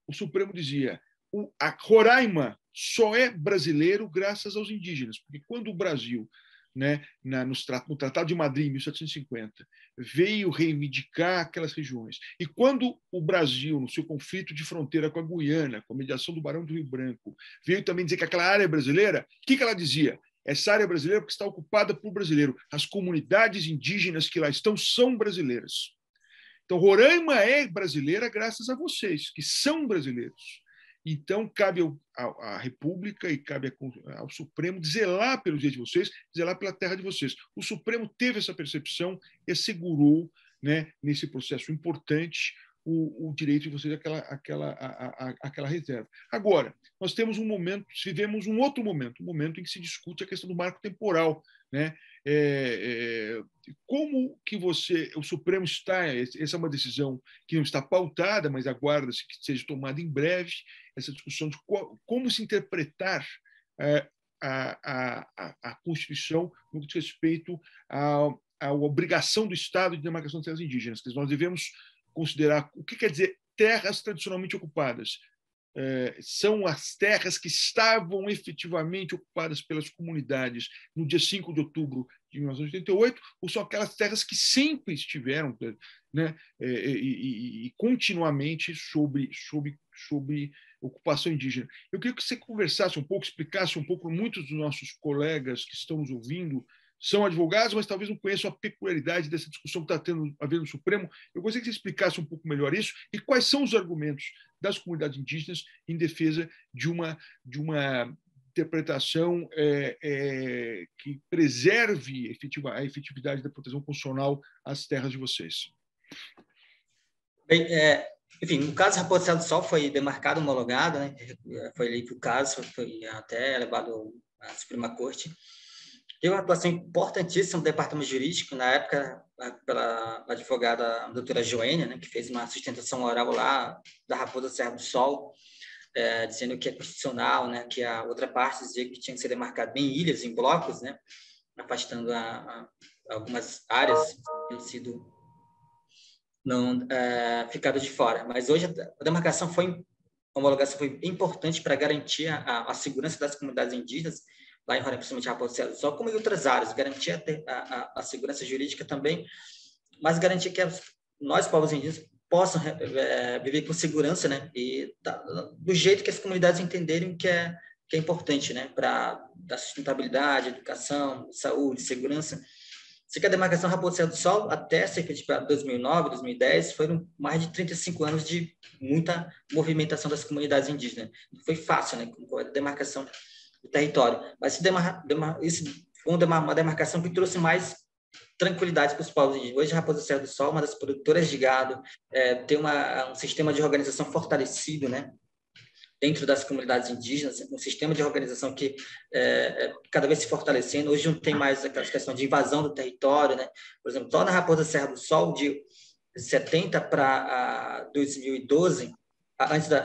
o Supremo dizia: a Roraima só é brasileiro graças aos indígenas, porque quando o Brasil, né, no Tratado de Madrid, em 1750, veio reivindicar aquelas regiões. E quando o Brasil, no seu conflito de fronteira com a Guiana, com a mediação do Barão do Rio Branco, veio também dizer que aquela área é brasileira, o que ela dizia? Essa área é brasileira porque está ocupada por brasileiro. As comunidades indígenas que lá estão são brasileiras. Então, Roraima é brasileira graças a vocês, que são brasileiros. Então, cabe à República e cabe ao Supremo zelar pelos direitos de vocês, zelar pela terra de vocês. O Supremo teve essa percepção e assegurou, né, nesse processo importante, o direito de vocês àquela reserva. Agora, nós temos vivemos um outro momento, um momento em que se discute a questão do marco temporal, né? Como que o Supremo está, essa é uma decisão que não está pautada, mas aguarda-se que seja tomada em breve, essa discussão de como se interpretar a Constituição no que diz respeito à obrigação do Estado de demarcação de terras indígenas, que nós devemos considerar o que quer dizer terras tradicionalmente ocupadas. São as terras que estavam efetivamente ocupadas pelas comunidades no dia 5 de outubro de 1988, ou são aquelas terras que sempre estiveram, né, e continuamente sob ocupação indígena. Eu queria que você conversasse um pouco, explicasse um pouco. Muitos dos nossos colegas que estão nos ouvindo são advogados, mas talvez não conheçam a peculiaridade dessa discussão que está tendo a ver no Supremo. Eu gostaria que você explicasse um pouco melhor isso e quais são os argumentos das comunidades indígenas em defesa de uma interpretação que preserve a efetividade da proteção constitucional às terras de vocês. Bem, enfim, no caso Raposa Serra do Sol foi demarcado, homologado, né? Foi eleito o caso, foi até levado à Suprema Corte. Teve uma atuação importantíssima do departamento jurídico, na época, pela advogada doutora Joênia, né, que fez uma sustentação oral lá da Raposa Serra do Sol, dizendo que é constitucional, né, que a outra parte dizia que tinha que ser demarcado em ilhas, em blocos, né, afastando algumas áreas que tinham sido ficado de fora. Mas hoje a demarcação a homologação foi importante para garantir a segurança das comunidades indígenas, lá em Roraima, principalmente a Raposa Serra do Sol, como em outras áreas, garantir a segurança jurídica também, mas garantir que nós, povos indígenas, possam viver com segurança, né, e do jeito que as comunidades entenderem que é importante, né, para a sustentabilidade, educação, saúde, segurança. Sei que a demarcação Raposa Serra do Sol, até cerca de 2009, 2010, foram mais de 35 anos de muita movimentação das comunidades indígenas. Não foi fácil, né, com a demarcação do território, mas isso foi uma demarcação que trouxe mais tranquilidade para os povos indígenas. Hoje, a Raposa Serra do Sol, uma das produtoras de gado, tem um sistema de organização fortalecido, né, dentro das comunidades indígenas, um sistema de organização que cada vez se fortalecendo. Hoje não tem mais aquela questão de invasão do território, né? Por exemplo, só na Raposa Serra do Sol, de 70 para 2012,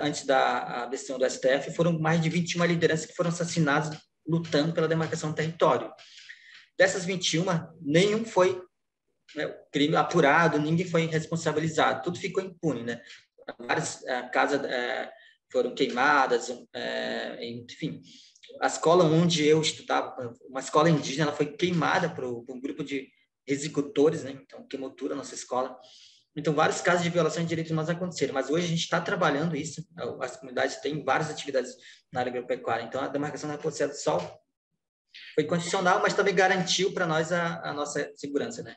antes da decisão do STF, foram mais de 21 lideranças que foram assassinadas lutando pela demarcação do território. Dessas 21, nenhum foi, né, crime apurado, ninguém foi responsabilizado, tudo ficou impune, né? Várias casas foram queimadas, enfim. A escola onde eu estudava, uma escola indígena, ela foi queimada por um grupo de executores, né? Então, queimou tudo a nossa escola. Então, vários casos de violação de direitos humanos aconteceram, mas hoje a gente está trabalhando isso, as comunidades têm várias atividades na área agropecuária. Então, a demarcação da Raposa Serra do Sol foi constitucional, mas também garantiu para nós a nossa segurança, né?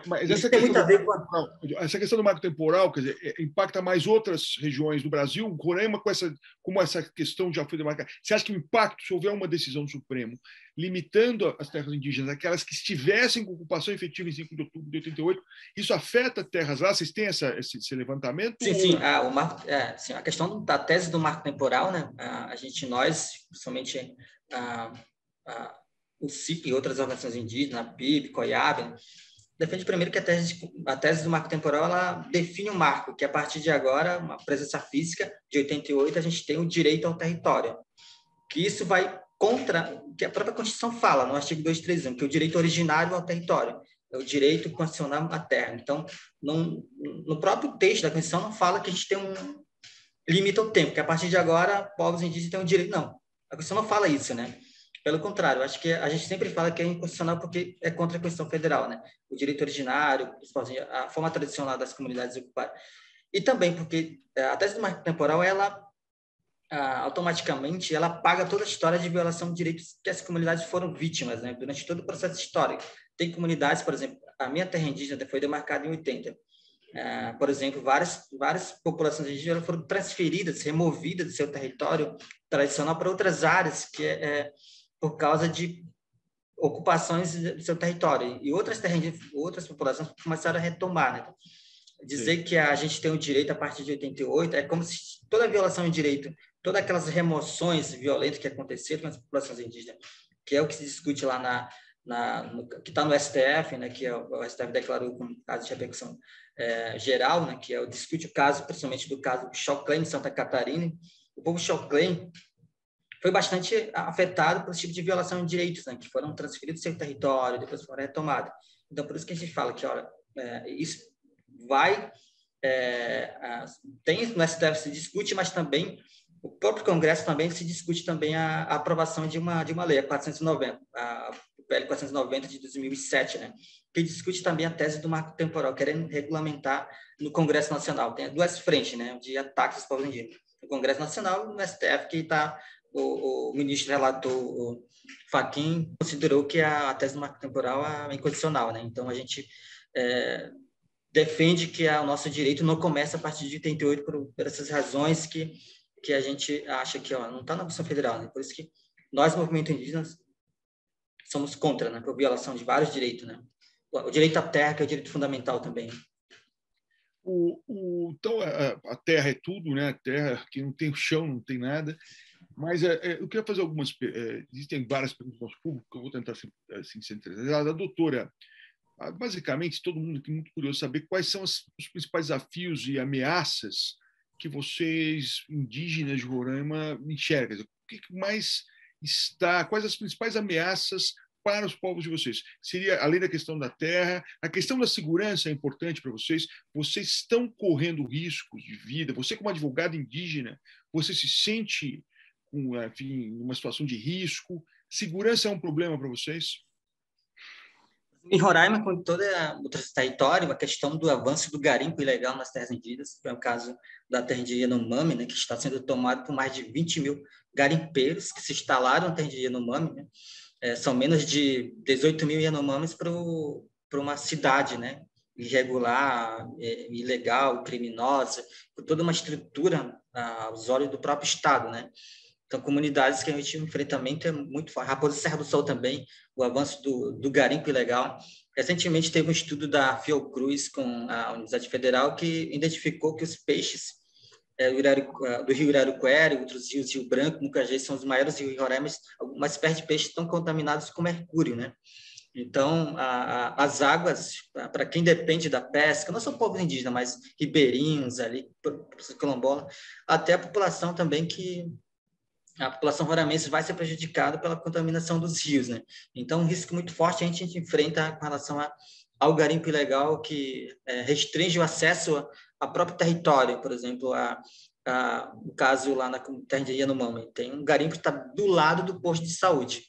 Mas essa questão do marco temporal, quer dizer, impacta mais outras regiões do Brasil. Roraima, como essa questão já foi demarcada, você acha que o impacto, se houver uma decisão do Supremo limitando as terras indígenas, aquelas que estivessem com ocupação efetiva em 5 de outubro de 88, isso afeta terras lá? Vocês têm esse levantamento? Sim. Sim, a questão da tese do marco temporal, né? Nós, principalmente o CIP e outras organizações indígenas, a PIB, COIAB, defende primeiro que a tese do marco temporal ela define o marco, que a partir de agora, uma presença física de 88, a gente tem o direito ao território. Que isso vai contra o que a própria Constituição fala, no artigo 231, que é o direito originário ao território, é o direito constitucional à terra. Então, no próprio texto da Constituição não fala que a gente tem um limite ao tempo, que a partir de agora, povos indígenas têm o direito, não. A Constituição não fala isso, né? Pelo contrário, eu acho que a gente sempre fala que é inconstitucional porque é contra a Constituição Federal, né? O direito originário, a forma tradicional das comunidades ocupadas. E também porque a tese do marco temporal, ela automaticamente ela apaga toda a história de violação de direitos que as comunidades foram vítimas, né? Durante todo o processo histórico. Tem comunidades, por exemplo, a minha terra indígena foi demarcada em 80. Por exemplo, várias populações indígenas foram transferidas, removidas do seu território tradicional para outras áreas, que por causa de ocupações do seu território. E outras populações começaram a retomar, né? Dizer Sim. que a gente tem o direito a partir de 88 é como se toda violação de direito, todas aquelas remoções violentas que aconteceram com as populações indígenas, que é o que se discute lá que está no STF, né, que o STF declarou como caso de repercussão geral, né, que discute o caso, principalmente do caso do Xoclém, em Santa Catarina. O povo Xoclém foi bastante afetado por esse tipo de violação de direitos, né, que foram transferidos do seu território, depois foram retomados. Então, por isso que a gente fala que, olha, isso tem no STF se discute, mas também o próprio Congresso também se discute também a aprovação de uma lei, a 490, a PL 490 de 2007, né, que discute também a tese do marco temporal, querendo regulamentar no Congresso Nacional. Tem duas frentes, né, de ataques aos povos indígenas. No Congresso Nacional e no STF, que está o ministro relator, o Fachin, considerou que a tese do marco temporal é incondicional, né? Então, a gente defende que o nosso direito não começa a partir de 88 por essas razões que a gente acha que não está na Constituição Federal, né? Por isso que nós, movimento indígena, somos contra, né? Por violação de vários direitos, né? O direito à terra, que é o direito fundamental também. Então, a terra é tudo, né? A terra que não tem chão, não tem nada. Mas eu queria fazer algumas... existem várias perguntas do nosso público, que eu vou tentar assim, centralizar. A doutora, basicamente, todo mundo aqui é muito curioso saber quais são os principais desafios e ameaças que vocês, indígenas de Roraima, enxergam. O que mais está... Quais as principais ameaças para os povos de vocês? Seria, além da questão da terra, a questão da segurança é importante para vocês? Vocês estão correndo riscos de vida? Você, como advogado indígena, você se sente, enfim, numa situação de risco? Segurança é um problema para vocês? Em Roraima, com todo o território, a questão do avanço do garimpo ilegal nas terras indígenas, que é o caso da terra indígena Yanomami, né, que está sendo tomado por mais de 20 mil garimpeiros que se instalaram na terra indígena Yanomami, né? São menos de 18 mil Yanomamis para uma cidade, né, irregular, ilegal, criminosa, com toda uma estrutura aos olhos do próprio Estado, né? Então, comunidades que a gente enfrentamento é muito forte. Raposa Serra do Sol também, o avanço do garimpo ilegal. Recentemente teve um estudo da Fiocruz com a Universidade Federal que identificou que os peixes do Rio Iraruquera, outros rios, Rio Branco, Mucagê, são os maiores rios Roraima, algumas espécies de peixes estão contaminados com mercúrio, né? Então, as águas, para quem depende da pesca, não só o povo indígena, mas ribeirinhos ali, quilombola, até a população também a população roramense vai ser prejudicada pela contaminação dos rios, né? Então, um risco muito forte a gente enfrenta com relação ao garimpo ilegal, que restringe o acesso ao próprio território. Por exemplo, o caso lá na terra de Yanomami, tem um garimpo que está do lado do posto de saúde.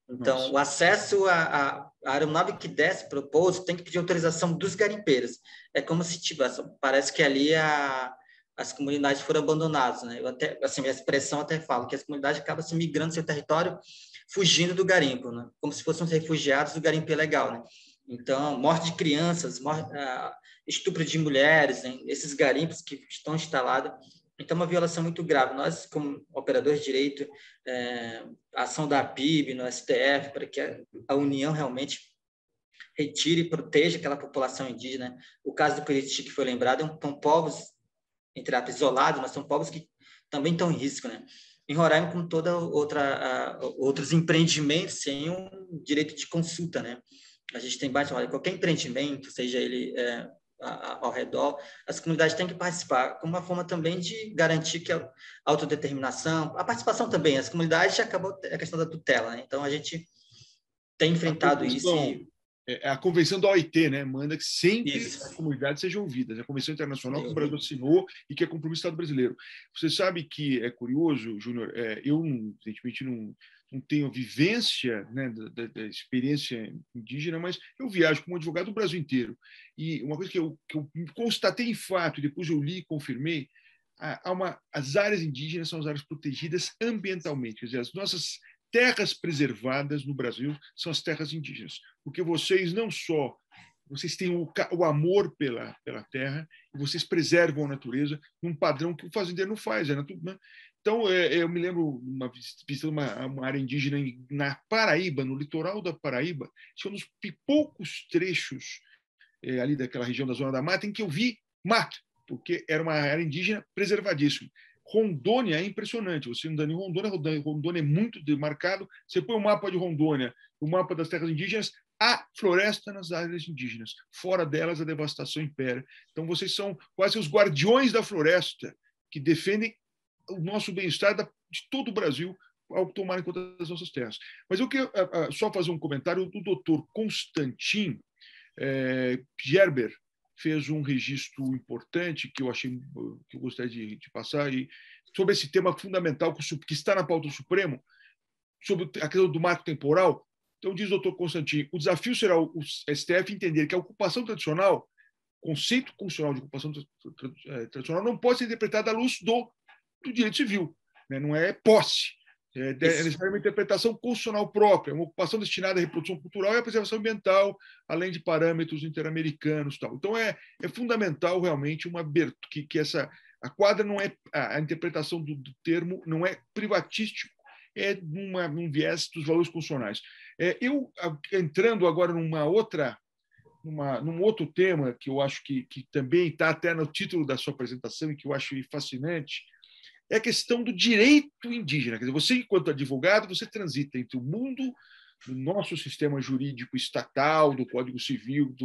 Então, Nossa. O acesso à aeronave que desce para o posto tem que pedir autorização dos garimpeiros. É como se tivesse, parece que ali as comunidades foram abandonadas, né? Eu até, assim, minha expressão até falo que as comunidades acabam se migrando do seu território, fugindo do garimpo, né? Como se fossem refugiados do garimpo ilegal, né? Então, morte de crianças, estupro de mulheres, né? Esses garimpos que estão instalados. Então, uma violação muito grave. Nós, como operadores de direito, a ação da PIB, no STF, para que a União realmente retire e proteja aquela população indígena. O caso do Curitiba, que foi lembrado, são povos entre aspas, isolados, mas são povos que também estão em risco, né? Em Roraima, como toda outros empreendimentos, sem um direito de consulta, né? A gente tem qualquer empreendimento, seja ele ao redor, as comunidades têm que participar, como uma forma também de garantir que a autodeterminação, a participação também, as comunidades já acabou a questão da tutela, né? Então a gente tem enfrentado isso. a convenção da OIT, né, manda que sempre Isso. as comunidades sejam ouvidas. A Convenção Internacional que o Brasil assinou e que é compromisso do Estado brasileiro. Você sabe que é curioso, Júnior, eu, evidentemente, não tenho vivência, né, da experiência indígena, mas eu viajo como advogado do Brasil inteiro. E uma coisa que eu constatei em fato, e depois eu li e confirmei, as áreas indígenas são as áreas protegidas ambientalmente. Quer dizer, as nossas terras preservadas no Brasil são as terras indígenas, porque vocês não só vocês têm o amor pela terra e vocês preservam a natureza num padrão que o fazendeiro não faz. Né? Então, eu me lembro uma visita uma área indígena na Paraíba, no litoral da Paraíba, são uns poucos trechos ali daquela região da Zona da Mata em que eu vi mato, porque era uma área indígena preservadíssima. Rondônia é impressionante. Você andando em Rondônia é muito demarcado. Você põe o mapa de Rondônia, o mapa das terras indígenas, há floresta nas áreas indígenas. Fora delas, a devastação impera. Então, vocês são quase os guardiões da floresta que defendem o nosso bem-estar de todo o Brasil ao tomarem conta das nossas terras. Mas eu quero só fazer um comentário do doutor Constantin Gerber, fez um registro importante que eu achei que eu gostaria de passar sobre esse tema fundamental que está na pauta do Supremo, sobre a questão do marco temporal. Então, diz o doutor Constantin, o desafio será o STF entender que a ocupação tradicional, conceito constitucional de ocupação tradicional, não pode ser interpretado à luz do direito civil, né? Não é posse. É necessária uma interpretação constitucional própria, uma ocupação destinada à reprodução cultural e à preservação ambiental, além de parâmetros interamericanos. Tal. Então, é fundamental, realmente, que a quadra não é... A interpretação do termo não é privatístico, é num viés dos valores constitucionais. Eu, entrando agora num outro tema, que eu acho que também está até no título da sua apresentação e que eu acho fascinante, é a questão do direito indígena. Quer dizer, você, enquanto advogado, você transita entre o mundo do nosso sistema jurídico estatal, do Código Civil,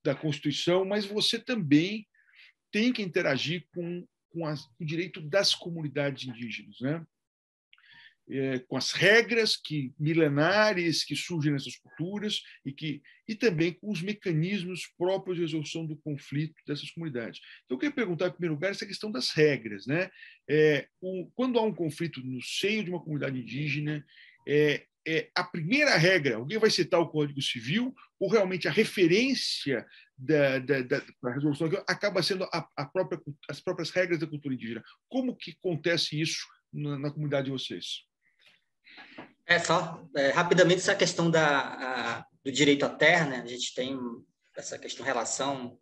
da Constituição, mas você também tem que interagir com o direito das comunidades indígenas, né? Com as regras milenares que surgem nessas culturas e também com os mecanismos próprios de resolução do conflito dessas comunidades. Então, eu queria perguntar, em primeiro lugar, essa questão das regras. Né? Quando há um conflito no seio de uma comunidade indígena, a primeira regra, alguém vai citar o Código Civil, ou realmente a referência da resolução acaba sendo as próprias regras da cultura indígena? Como que acontece isso na comunidade de vocês? Rapidamente, essa questão do direito à terra, né? A gente tem essa relação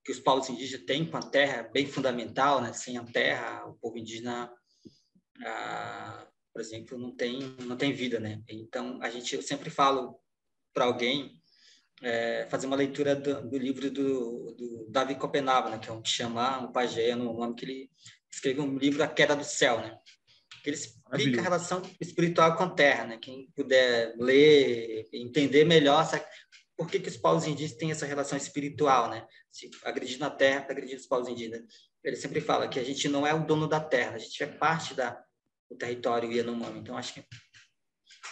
que os povos indígenas têm com a terra bem fundamental, né? Sem a terra, o povo indígena, por exemplo, não tem vida, né? Então, eu sempre falo para alguém fazer uma leitura do livro do Davi Copenhague, né? Que é um xamã, um pajé, um homem que ele escreveu um livro, A Queda do Céu, né? Que ele explica a relação espiritual com a terra, né? Quem puder ler, entender melhor por que os povos indígenas têm essa relação espiritual, né? Se agredir na terra, para agredir os povos indígenas. Ele sempre fala que a gente não é o dono da terra, a gente é parte do território Yanomami. Então, acho que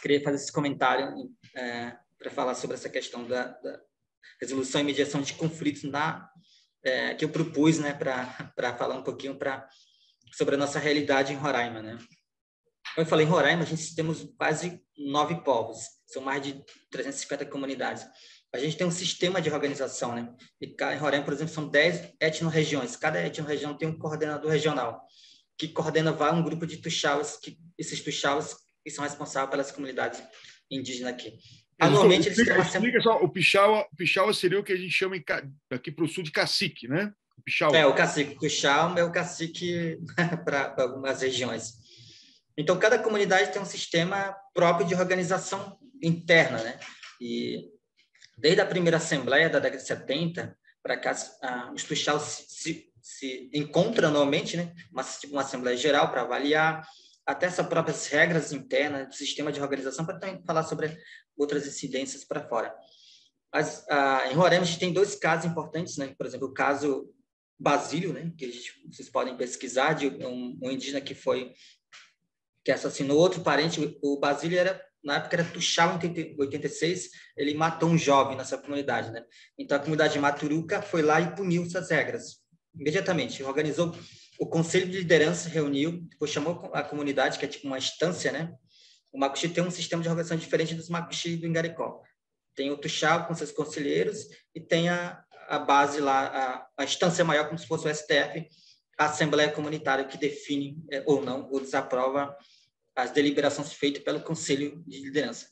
queria fazer esse comentário para falar sobre essa questão da resolução e mediação de conflitos que eu propus, né? Para falar um pouquinho sobre a nossa realidade em Roraima, né? Como eu falei, em Roraima, a gente temos quase 9 povos, são mais de 350 comunidades. A gente tem um sistema de organização, né? E em Roraima, por exemplo, são 10 etno-regiões. Cada etno-região tem um coordenador regional, que coordena um grupo de tuxaus, esses tuxaus que são responsáveis pelas comunidades indígenas aqui. Anualmente, eles têm explica só, o Pichaua seria o que a gente chama aqui para o sul de cacique, né? O cacique. O tuxau é o cacique para algumas regiões. Então, cada comunidade tem um sistema próprio de organização interna, né? E desde a primeira assembleia da década de 70 para cá, os tuxaus se encontram anualmente, né? Uma assembleia geral para avaliar até essas próprias regras internas do sistema de organização, para também falar sobre outras incidências para fora. Mas em Roraima, a gente tem 2 casos importantes, né? Por exemplo, o caso Basílio, né? Que vocês podem pesquisar, de um indígena que assassinou outro parente. O Basílio era na época era Tuxal, em 86, ele matou um jovem nessa comunidade, né? Então, a comunidade de Maturuca foi lá e puniu essas regras, imediatamente. Organizou, o conselho de liderança reuniu, depois chamou a comunidade, que é tipo uma instância, né? O Macuxi tem um sistema de organização diferente dos Macuxi do Ingaricó. Tem o Tuxal com seus conselheiros e tem a base lá, a instância maior, como se fosse o STF, a Assembleia Comunitária, que define ou não, ou desaprova as deliberações feitas pelo Conselho de Liderança.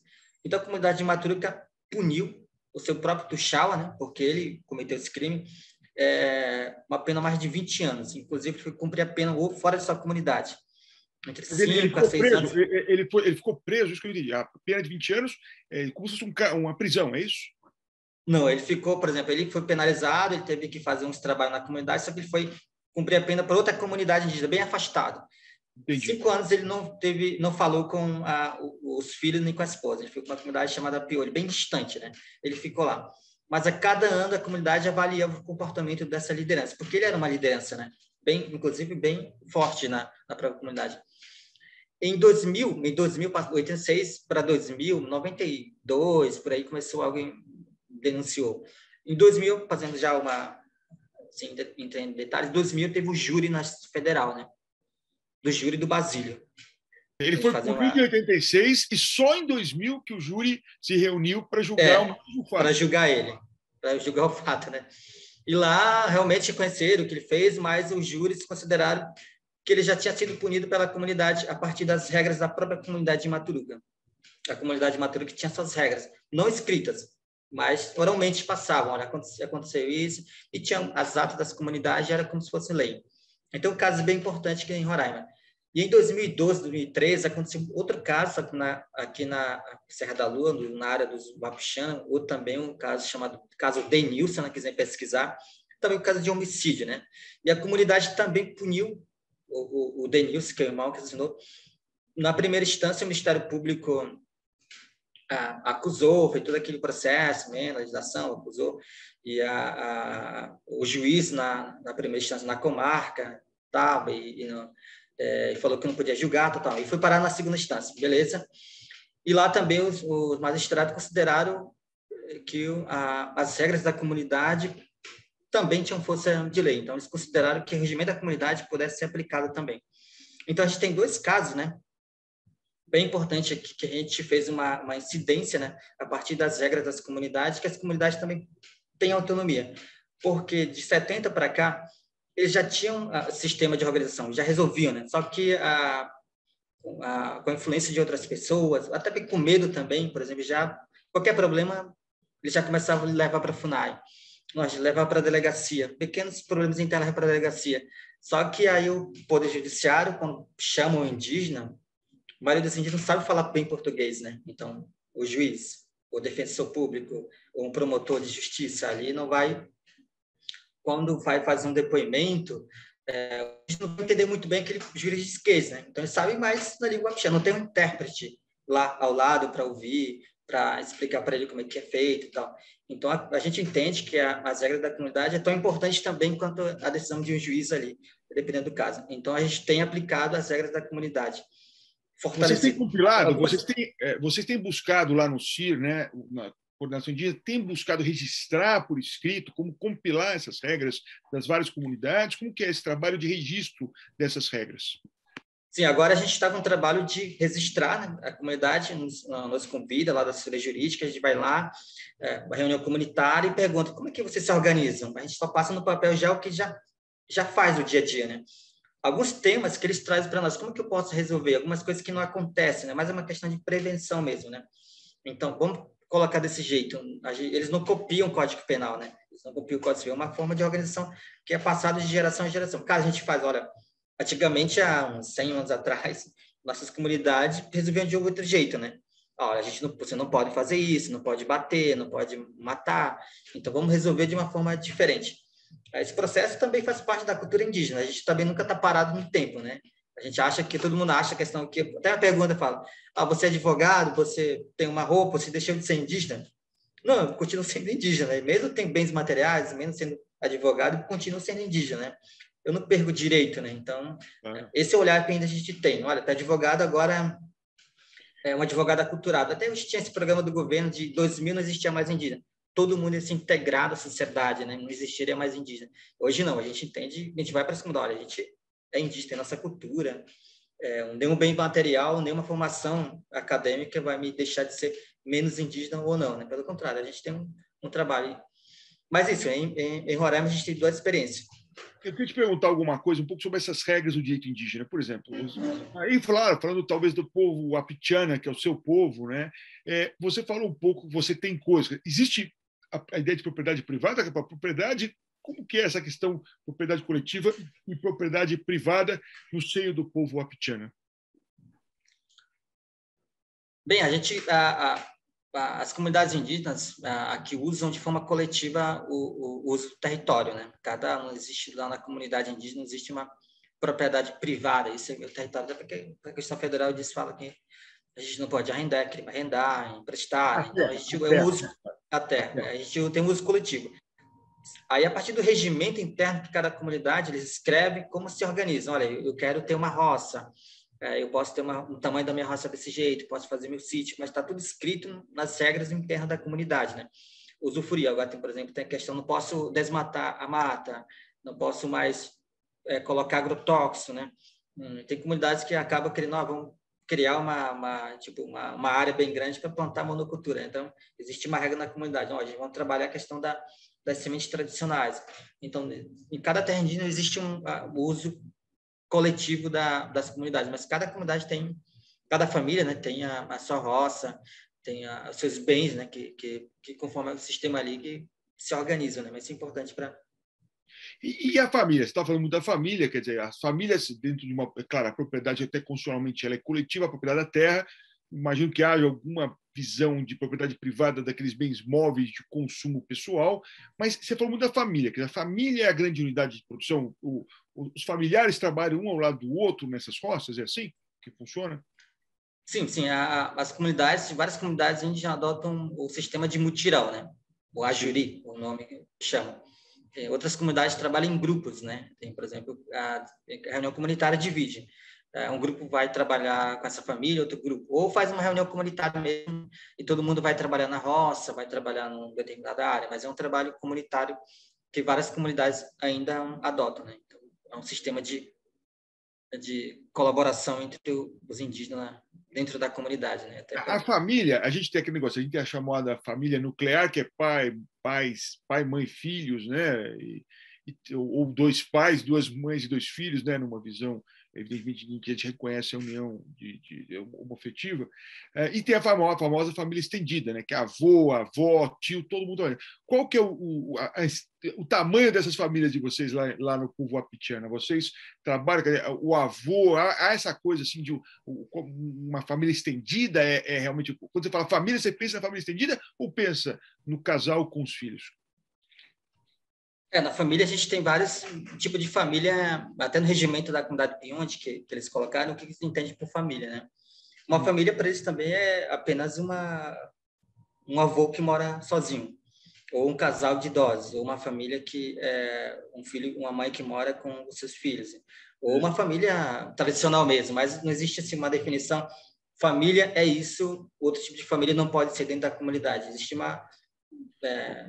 Então, a comunidade de Maturuca puniu o seu próprio Tuxaua, né, porque ele cometeu esse crime, uma pena mais de 20 anos. Inclusive, foi cumprir a pena ou fora de sua comunidade. Entre 5 a 6 anos. Ele ficou preso, isso que eu entendi. A pena de 20 anos é como se fosse uma prisão, é isso? Não, ele ficou, por exemplo, ele foi penalizado, ele teve que fazer uns trabalhos na comunidade, só que ele foi cumprir a pena para outra comunidade indígena, bem afastado. Entendi. 5 anos ele não falou com os filhos nem com a esposa. Ele ficou com uma comunidade chamada Piolho, bem distante, né? Ele ficou lá. Mas a cada ano a comunidade avaliava o comportamento dessa liderança, porque ele era uma liderança, né? Inclusive bem forte na própria comunidade. Em 86 para 2000, 92, por aí começou alguém denunciou. Em 2000, fazendo já sem entrar em detalhes, em 2000 teve o júri na federal, né? Do júri do Basílio. Ele foi punido em 86 e só em 2000 que o júri se reuniu para julgar o fato. Para julgar ele, para julgar o fato, né? E lá realmente reconheceram o que ele fez, mas os júris consideraram que ele já tinha sido punido pela comunidade a partir das regras da própria comunidade de Maturuca. A comunidade de Maturuca tinha suas regras, não escritas, mas oralmente passavam. Olha, aconteceu isso, e tinha as atas das comunidades, era como se fosse lei. Então, um caso bem importante aqui em Roraima. E em 2012, 2013, aconteceu outro caso aqui na Serra da Lua, na área dos Wapuxana, ou também um caso chamado caso Denilson, se quiser pesquisar, também um caso de homicídio, né? E a comunidade também puniu o Denilson, que é o irmão que assinou. Na primeira instância, o Ministério Público acusou, fez todo aquele processo, né, legislação, acusou, e o juiz, na primeira instância, na comarca, tal, e falou que não podia julgar, tal, e foi parar na segunda instância, beleza? E lá também os magistrados consideraram que as regras da comunidade também tinham força de lei, então eles consideraram que o regimento da comunidade pudesse ser aplicado também. Então, a gente tem 2 casos, né? Bem importante aqui, que a gente fez uma incidência, né, a partir das regras das comunidades, que as comunidades também têm autonomia, porque de 70 para cá, eles já tinham sistema de organização, já resolviam, né? Só que com a influência de outras pessoas, até bem com medo também, por exemplo, qualquer problema, eles já começavam a levar para a FUNAI, levar para a delegacia, pequenos problemas internos para a delegacia. Só que aí o Poder Judiciário, quando chama o indígena, a maioria dos indígenas não sabe falar bem português, né? Então, o juiz, o defensor público, ou um promotor de justiça ali não vai, quando vai fazer um depoimento, a gente não vai entender muito bem aquele juridiquês, né? Então, eles sabem mais na língua wapixa, não tem um intérprete lá ao lado para ouvir, para explicar para ele como é que é feito e tal. Então, a gente entende que as regras da comunidade é tão importante também quanto a decisão de um juiz ali, dependendo do caso. Então, a gente tem aplicado as regras da comunidade. Vocês têm compilado, vocês têm buscado lá no CIR, né, na coordenação indígena, tem buscado registrar por escrito, como compilar essas regras das várias comunidades, como que é esse trabalho de registro dessas regras? Sim, agora a gente está com um trabalho de registrar, né, a comunidade, nos convida lá da Assessoria Jurídica, a gente vai lá, uma reunião comunitária e pergunta como é que vocês se organizam. A gente só passa no papel já o que já faz no dia a dia, né? Alguns temas que eles trazem para nós, como que eu posso resolver? Algumas coisas que não acontecem, né? Mas é uma questão de prevenção mesmo, né? Então, vamos colocar desse jeito. Eles não copiam o Código Penal, né? Eles não copiam o Código Civil, é uma forma de organização que é passada de geração em geração. Caso a gente faz, olha, antigamente, há uns 100 anos atrás, nossas comunidades resolviam de outro jeito, né? Olha, você não pode fazer isso, não pode bater, não pode matar, então vamos resolver de uma forma diferente. Esse processo também faz parte da cultura indígena, a gente também nunca está parado no tempo, né? A gente acha que, todo mundo acha a questão que, até a pergunta fala, você é advogado, você tem uma roupa, você deixou de ser indígena? Não, eu continuo sendo indígena, né? Mesmo tem bens materiais, mesmo sendo advogado, eu continuo sendo indígena, né? Eu não perco direito, né? Então, esse é o olhar que ainda a gente tem. Olha, tá advogado agora, um advogado aculturado. Até hoje tinha esse programa do governo de 2000, não existia mais indígena. Todo mundo ia se integrar à sociedade, né? Não existiria mais indígena. Hoje não, a gente entende, a gente vai para a segunda, olha, a gente é indígena, tem nossa cultura, nenhum bem material, nenhuma formação acadêmica vai me deixar de ser menos indígena ou não, né? Pelo contrário, a gente tem um trabalho. Mas isso, em Roraima a gente tem duas experiências. Eu queria te perguntar alguma coisa um pouco sobre essas regras do direito indígena. Por exemplo, aí falando talvez do povo Wapitiana, que é o seu povo, né? Você falou um pouco, você tem coisa. Existe a ideia de propriedade privada, que é a propriedade, como que é essa questão de propriedade coletiva e propriedade privada no seio do povo Wapitiana? Bem, as comunidades indígenas aqui usam de forma coletiva o uso do território, né? Não existe lá na comunidade indígena, não existe uma propriedade privada, isso é o território, até porque a questão federal fala que a gente não pode arrendar, emprestar, então a gente uso a terra, a gente tem um uso coletivo. Aí, a partir do regimento interno de cada comunidade, eles escrevem como se organizam. Olha, eu quero ter uma roça, eu posso ter um tamanho da minha roça desse jeito, posso fazer meu sítio, mas está tudo escrito nas regras internas da comunidade, né? Usufruir. Agora, por exemplo, tem a questão, não posso desmatar a mata, não posso mais colocar agrotóxico, né? Tem comunidades que acabam querendo, vamos criar uma área bem grande para plantar monocultura. Então, existe uma regra na comunidade. A gente vai trabalhar a questão das sementes tradicionais. Então, em cada terra indígena existe um uso coletivo das comunidades, mas cada comunidade cada família, né, tem a sua roça, tem os seus bens, né, que conforme o sistema ali que se organizam, né, mas isso é importante para... E a família? Você está falando muito da família, quer dizer, as famílias dentro de uma... Claro, a propriedade até constitucionalmente ela é coletiva, a propriedade da terra, imagino que haja alguma visão de propriedade privada daqueles bens móveis de consumo pessoal, mas você falou muito da família, que a família é a grande unidade de produção, os familiares trabalham um ao lado do outro nessas roças, é assim que funciona? Sim, sim, várias comunidades a gente já adotam o sistema de mutirão, né? O ajuri, o nome que chama. Outras comunidades trabalham em grupos, né? Tem, por exemplo, a reunião comunitária divide. Um grupo vai trabalhar com essa família, outro grupo. Ou faz uma reunião comunitária mesmo e todo mundo vai trabalhar na roça, vai trabalhar numa determinada área, mas é um trabalho comunitário que várias comunidades ainda adotam, né? Então, é um sistema de colaboração entre os indígenas dentro da comunidade, né? A família, a gente tem aquele negócio, a gente tem a chamada família nuclear, que é pai, mãe, filhos, né? Ou dois pais, duas mães e dois filhos, né? Numa visão, evidentemente, em que a gente reconhece a união homoafetiva. E tem a famosa família estendida, né? Que é avô, avó, tio, todo mundo. Qual que é o tamanho dessas famílias de vocês lá no povo Wapitiana? Vocês trabalham, o avô, há essa coisa assim de uma família estendida? Realmente, quando você fala família, você pensa na família estendida ou pensa no casal com os filhos? Na família a gente tem vários tipos de família, até no regimento da comunidade Pionte, que eles colocaram, o que eles entendem por família, né? Uma família para eles também é apenas um avô que mora sozinho, ou um casal de idosos, ou uma família que é um filho, uma mãe que mora com os seus filhos, ou uma família tradicional mesmo, mas não existe assim uma definição. Família é isso, outro tipo de família não pode ser dentro da comunidade. Existe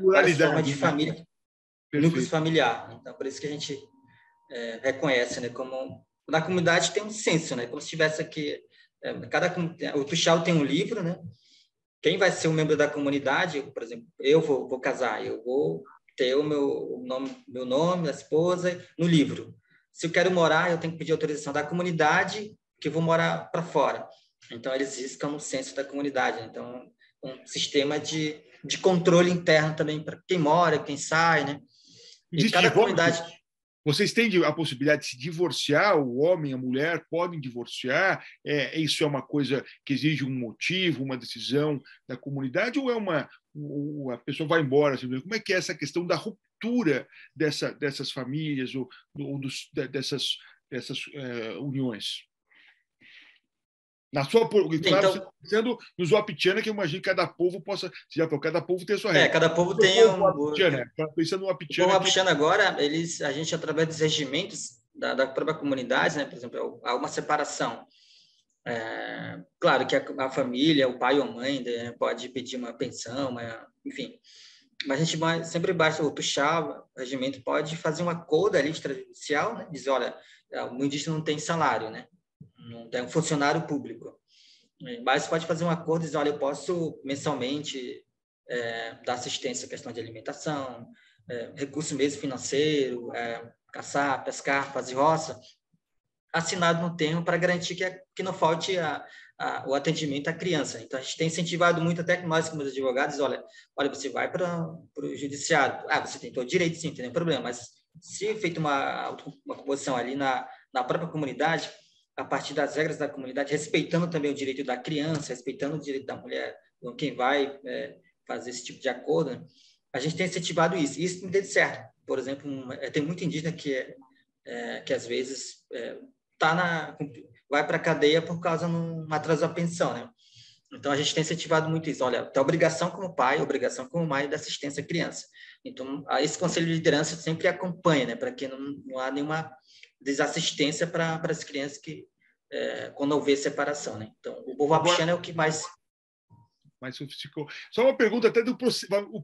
várias formas de família. Perfeito. Núcleos familiar. Então, por isso que a gente reconhece, né, como na comunidade tem um censo, né, como se tivesse aqui o Tuxal tem um livro, né, quem vai ser um membro da comunidade, por exemplo, eu vou casar, eu vou ter o meu nome, a esposa no livro. Se eu quero morar, eu tenho que pedir autorização da comunidade que eu vou morar para fora. Então, eles riscam no censo da comunidade. Então, um sistema de controle interno também para quem mora, quem sai, né? Existe cada comunidade. Vocês têm a possibilidade de se divorciar? O homem e a mulher podem divorciar? Isso é uma coisa que exige um motivo, uma decisão da comunidade? Ou a pessoa vai embora? Assim, como é que é essa questão da ruptura dessas famílias ou dessas uniões? Na sua, claro, então, sendo nos Wapitiana, que eu imagino que cada povo possa, cada povo tem a sua regra. Cada povo tem pensando no Wapitiana. O Wapitiana agora, a gente através dos regimentos da própria comunidade, né, por exemplo, há uma separação. Claro que a família, o pai ou a mãe, né, pode pedir uma pensão, enfim. Mas a gente sempre basta o tuxar, o regimento pode fazer um acordo ali extrajudicial, né? Dizer, olha, o indígena não tem salário, né? Não tem um funcionário público. Mas pode fazer um acordo e dizer, olha, eu posso mensalmente dar assistência à questão de alimentação, recurso mesmo financeiro, caçar, pescar, fazer roça, assinado no termo para garantir que não falte o atendimento à criança. Então, a gente tem incentivado muito, até que nós, como advogados, olha, você vai para o judiciário. Você tem todo o direito, sim, não tem nenhum problema, mas se feita uma composição ali na própria comunidade, a partir das regras da comunidade, respeitando também o direito da criança, respeitando o direito da mulher, quem vai fazer esse tipo de acordo, né? A gente tem incentivado isso. E isso tem dado certo. Por exemplo, tem muito indígena que às vezes vai para a cadeia por causa de um atraso da pensão, né? Então, a gente tem incentivado muito isso. Olha, tem obrigação como pai, obrigação como mãe da assistência à criança. Então, esse conselho de liderança sempre acompanha, né? Para que não há nenhuma desassistência para as crianças quando houver separação, né? Então, o povo wapichana é o que mais sofisticou. Só uma pergunta até do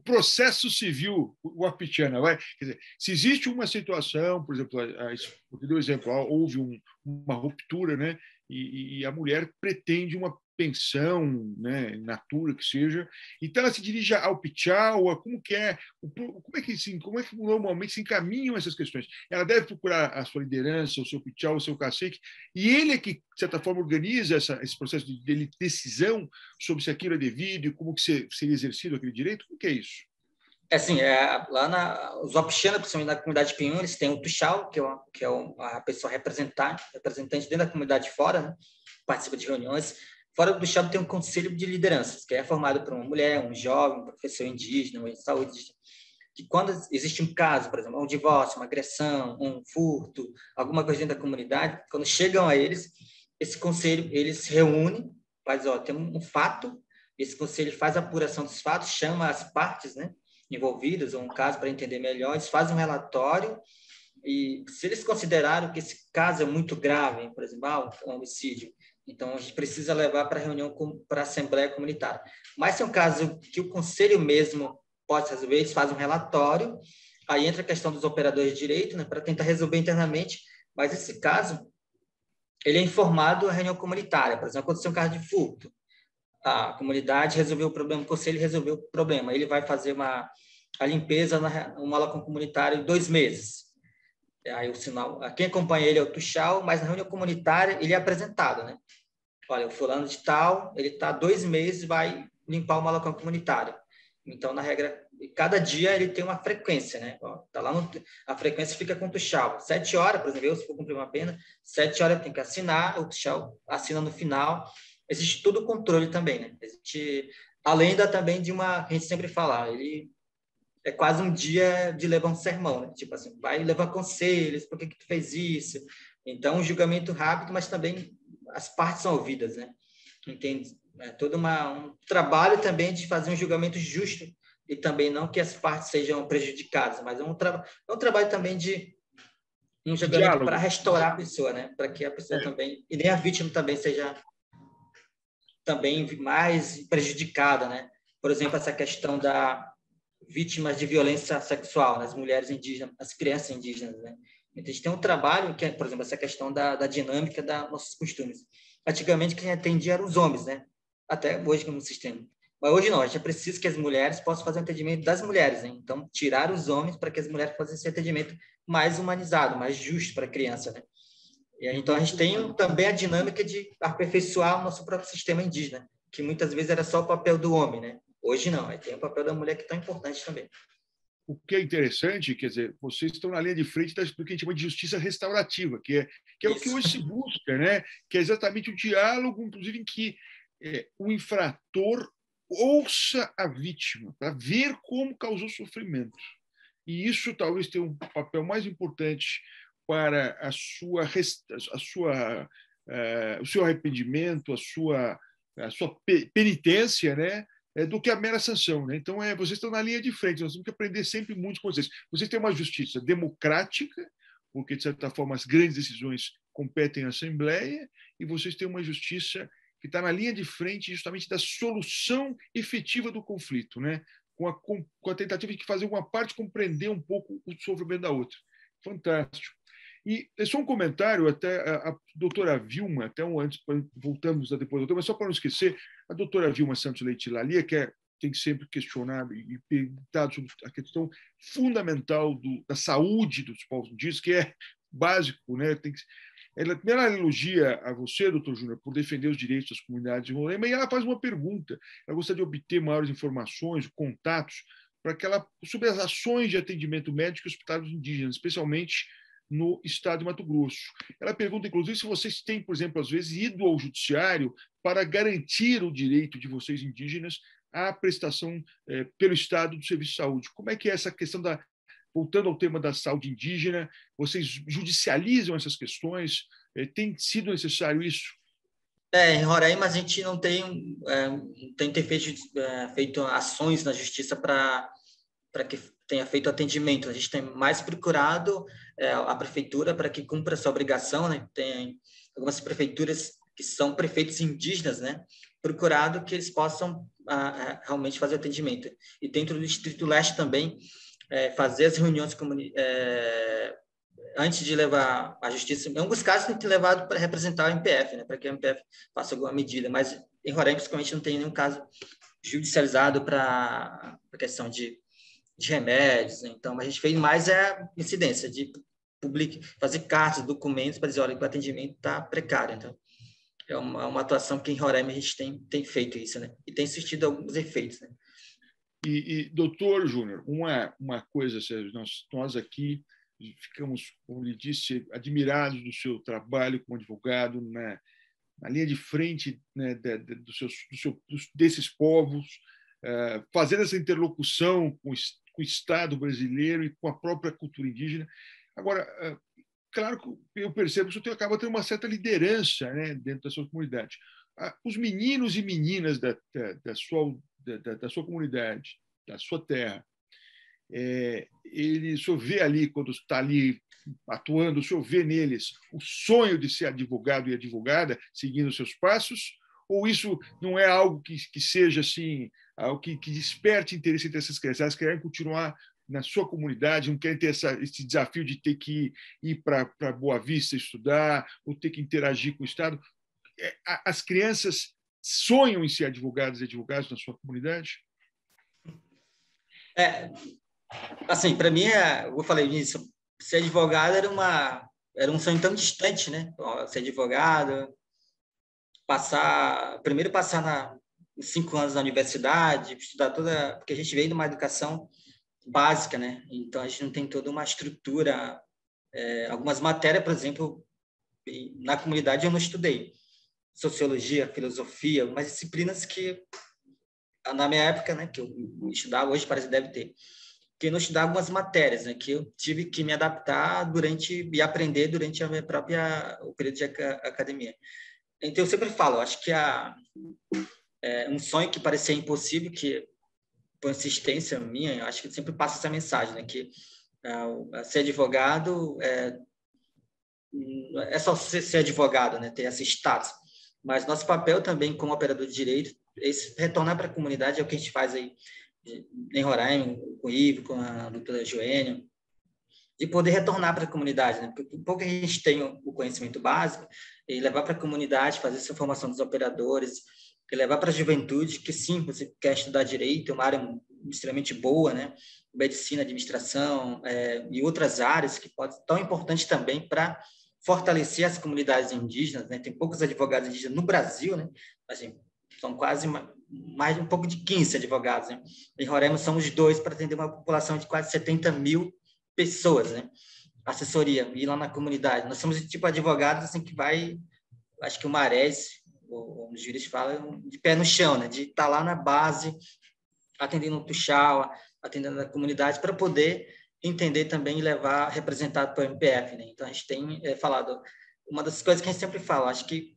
processo civil wapichana. Quer dizer, se existe uma situação, por exemplo, porque deu exemplo, houve uma ruptura, né, e a mulher pretende uma pensão, né, natura que seja, então ela se dirige ao pichau, como que normalmente se encaminham essas questões? Ela deve procurar a sua liderança, o seu pichau, o seu cacique, e ele é que, de certa forma, organiza esse processo de decisão sobre se aquilo é devido e como que seria exercido aquele direito? Como que é isso? Lá os wapichana, principalmente na comunidade de Pinhão, eles têm o tuxau, que é a pessoa representante dentro da comunidade fora, né? Participa de reuniões. Fora do tuxau tem um conselho de lideranças, que é formado por uma mulher, um jovem, um professor indígena, um saúde indígena, que quando existe um caso, por exemplo, um divórcio, uma agressão, um furto, alguma coisa dentro da comunidade, quando chegam a eles, esse conselho, eles se reúnem, tem um fato, esse conselho faz a apuração dos fatos, chama as partes, né, envolvidas, ou um caso para entender melhor, eles fazem um relatório e se eles consideraram que esse caso é muito grave, por exemplo, um homicídio, então a gente precisa levar para a reunião, para a Assembleia Comunitária. Mas se é um caso que o conselho mesmo pode resolver, eles fazem um relatório, aí entra a questão dos operadores de direito, né, para tentar resolver internamente, mas esse caso, ele é informado à reunião comunitária. Por exemplo, aconteceu um caso de furto, a comunidade resolveu o problema, o conselho resolveu o problema, ele vai fazer a limpeza no malacão comunitário em 2 meses. Aí o sinal, quem acompanha ele é o tuxau, mas na reunião comunitária ele é apresentado, né? Olha, o fulano de tal, ele está 2 meses, vai limpar o malacão comunitário. Então, na regra, cada dia ele tem uma frequência, né? Tá lá a frequência fica com o tuxau. 7 horas, por exemplo, se for cumprir uma pena, 7 horas tem que assinar, o tuxau assina no final. Existe todo o controle também, né? Além também a gente sempre fala, ele é quase um dia de levar um sermão, né? Tipo assim, vai levar conselhos, por que tu fez isso? Então, um julgamento rápido, mas também as partes são ouvidas, né? Entende? É todo um trabalho também de fazer um julgamento justo e também não que as partes sejam prejudicadas, mas é um trabalho também de um julgamento para restaurar a pessoa, né? Para que a pessoa também, e nem a vítima também seja também mais prejudicada, né? Por exemplo, essa questão da vítimas de violência sexual, nas mulheres indígenas, as crianças indígenas, né? Então, a gente tem um trabalho que é, por exemplo, essa questão da dinâmica dos nossos costumes. Antigamente, quem atendia eram os homens, né? Até hoje no sistema. Mas hoje não, a gente precisa que as mulheres possam fazer o atendimento das mulheres, né? Então, tirar os homens para que as mulheres façam esse atendimento mais humanizado, mais justo para a criança, né? E, então, a gente tem também a dinâmica de aperfeiçoar o nosso próprio sistema indígena, que muitas vezes era só o papel do homem, né? Hoje não, aí tem o papel da mulher que é tão importante também. O que é interessante, quer dizer, vocês estão na linha de frente do que a gente chama de justiça restaurativa, que é o que hoje se busca, né? Que é exatamente o diálogo, inclusive, em que o infrator ouça a vítima, para ver como causou sofrimento. E isso talvez tenha um papel mais importante para o seu arrependimento, a sua penitência, né? Do que a mera sanção, né? Então, vocês estão na linha de frente, nós temos que aprender sempre muito com vocês. Vocês têm uma justiça democrática, porque, de certa forma, as grandes decisões competem à Assembleia, e vocês têm uma justiça que está na linha de frente justamente da solução efetiva do conflito, né? Com a tentativa de fazer uma parte compreender um pouco o sofrimento da outra. Fantástico. E é só um comentário, até a doutora Vilma, até antes, voltamos depois, doutora, mas só para não esquecer, a doutora Vilma Santos Leite Lalia, que tem sempre questionado e perguntado sobre a questão fundamental da saúde dos povos indígenas, que é básico, né? Primeiro, ela elogia a você, doutor Júnior, por defender os direitos das comunidades de Roraima, e ela faz uma pergunta. Ela gostaria de obter maiores informações, contatos, sobre as ações de atendimento médico em hospitais indígenas, especialmente no estado de Mato Grosso. Ela pergunta, inclusive, se vocês têm, por exemplo, às vezes, ido ao judiciário para garantir o direito de vocês indígenas à prestação pelo Estado do serviço de saúde. Como é que é essa questão voltando ao tema da saúde indígena, vocês judicializam essas questões? Tem sido necessário isso? Em Roraima a gente não tem feito ações na justiça para que tenha feito atendimento. A gente tem mais procurado a prefeitura para que cumpra essa obrigação, né? Tem algumas prefeituras que são prefeitos indígenas, né? Procurado que eles possam realmente fazer atendimento. E dentro do Distrito Leste também, fazer as reuniões antes de levar a justiça. Em alguns casos, tem que ter levado para representar o MPF, né? Para que o MPF faça alguma medida. Mas em Roraima, principalmente, não tem nenhum caso judicializado para a questão de remédios, né? Então, a gente fez mais incidência de fazer cartas, documentos para dizer, olha, que o atendimento está precário. Então, é uma atuação que em Roraima a gente tem feito isso, né? E tem surtido alguns efeitos, né? E doutor Júnior, uma coisa, Sérgio, nós aqui ficamos, como lhe disse, admirados do seu trabalho como advogado na linha de frente, né, desses povos, fazendo essa interlocução com o Estado brasileiro e com a própria cultura indígena. Agora, claro que eu percebo que você acaba tendo uma certa liderança, né, dentro da sua comunidade. Os meninos e meninas da sua comunidade, da sua terra, o senhor vê ali, quando está ali atuando, o senhor vê neles o sonho de ser advogado e advogada, seguindo os seus passos? Ou isso não é algo que seja assim, algo que desperte interesse entre essas crianças? Elas querem continuar na sua comunidade, não querem ter esse desafio de ter que ir para Boa Vista estudar, ou ter que interagir com o Estado? As crianças sonham em ser advogadas e advogados na sua comunidade? Assim, para mim, eu falei nisso, ser advogado era um sonho tão distante, né? Ser advogado, primeiro passar 5 anos na universidade, estudar porque a gente veio de uma educação básica, né? Então a gente não tem toda uma estrutura, algumas matérias, por exemplo, na comunidade eu não estudei, sociologia, filosofia, algumas disciplinas que na minha época, né, que eu estudava, hoje parece que deve ter, que eu não estudava algumas matérias, né, que eu tive que me adaptar e aprender durante o período de academia. Então eu sempre falo, acho que um sonho que parecia impossível, que por insistência minha, eu acho que sempre passa essa mensagem, né, que ser advogado é só ser advogado, né, ter esse status, mas nosso papel também como operador de direito, retornar para a comunidade é o que a gente faz aí em Roraima, com o Ivo, com a doutora Joênia, de poder retornar para a comunidade, né? Porque pouco a gente tem o conhecimento básico, e levar para a comunidade, fazer essa formação dos operadores, e levar para a juventude que sim, você quer estudar direito, é uma área extremamente boa, né? Medicina, administração e outras áreas que podem ser tão importantes também para fortalecer as comunidades indígenas, né? Tem poucos advogados indígenas no Brasil, né? Assim, são quase mais um pouco de 15 advogados, né? Em Roraima somos 2 para atender uma população de quase 70 mil pessoas, né? Assessoria, ir lá na comunidade. Nós somos o tipo de advogados assim, que vai, acho que o Marés, os juristas falam, de pé no chão, né? De estar lá na base, atendendo o Tuxaua, atendendo a comunidade, para poder entender também e levar representado para o MPF, né? Então, a gente tem falado, uma das coisas que a gente sempre fala, acho que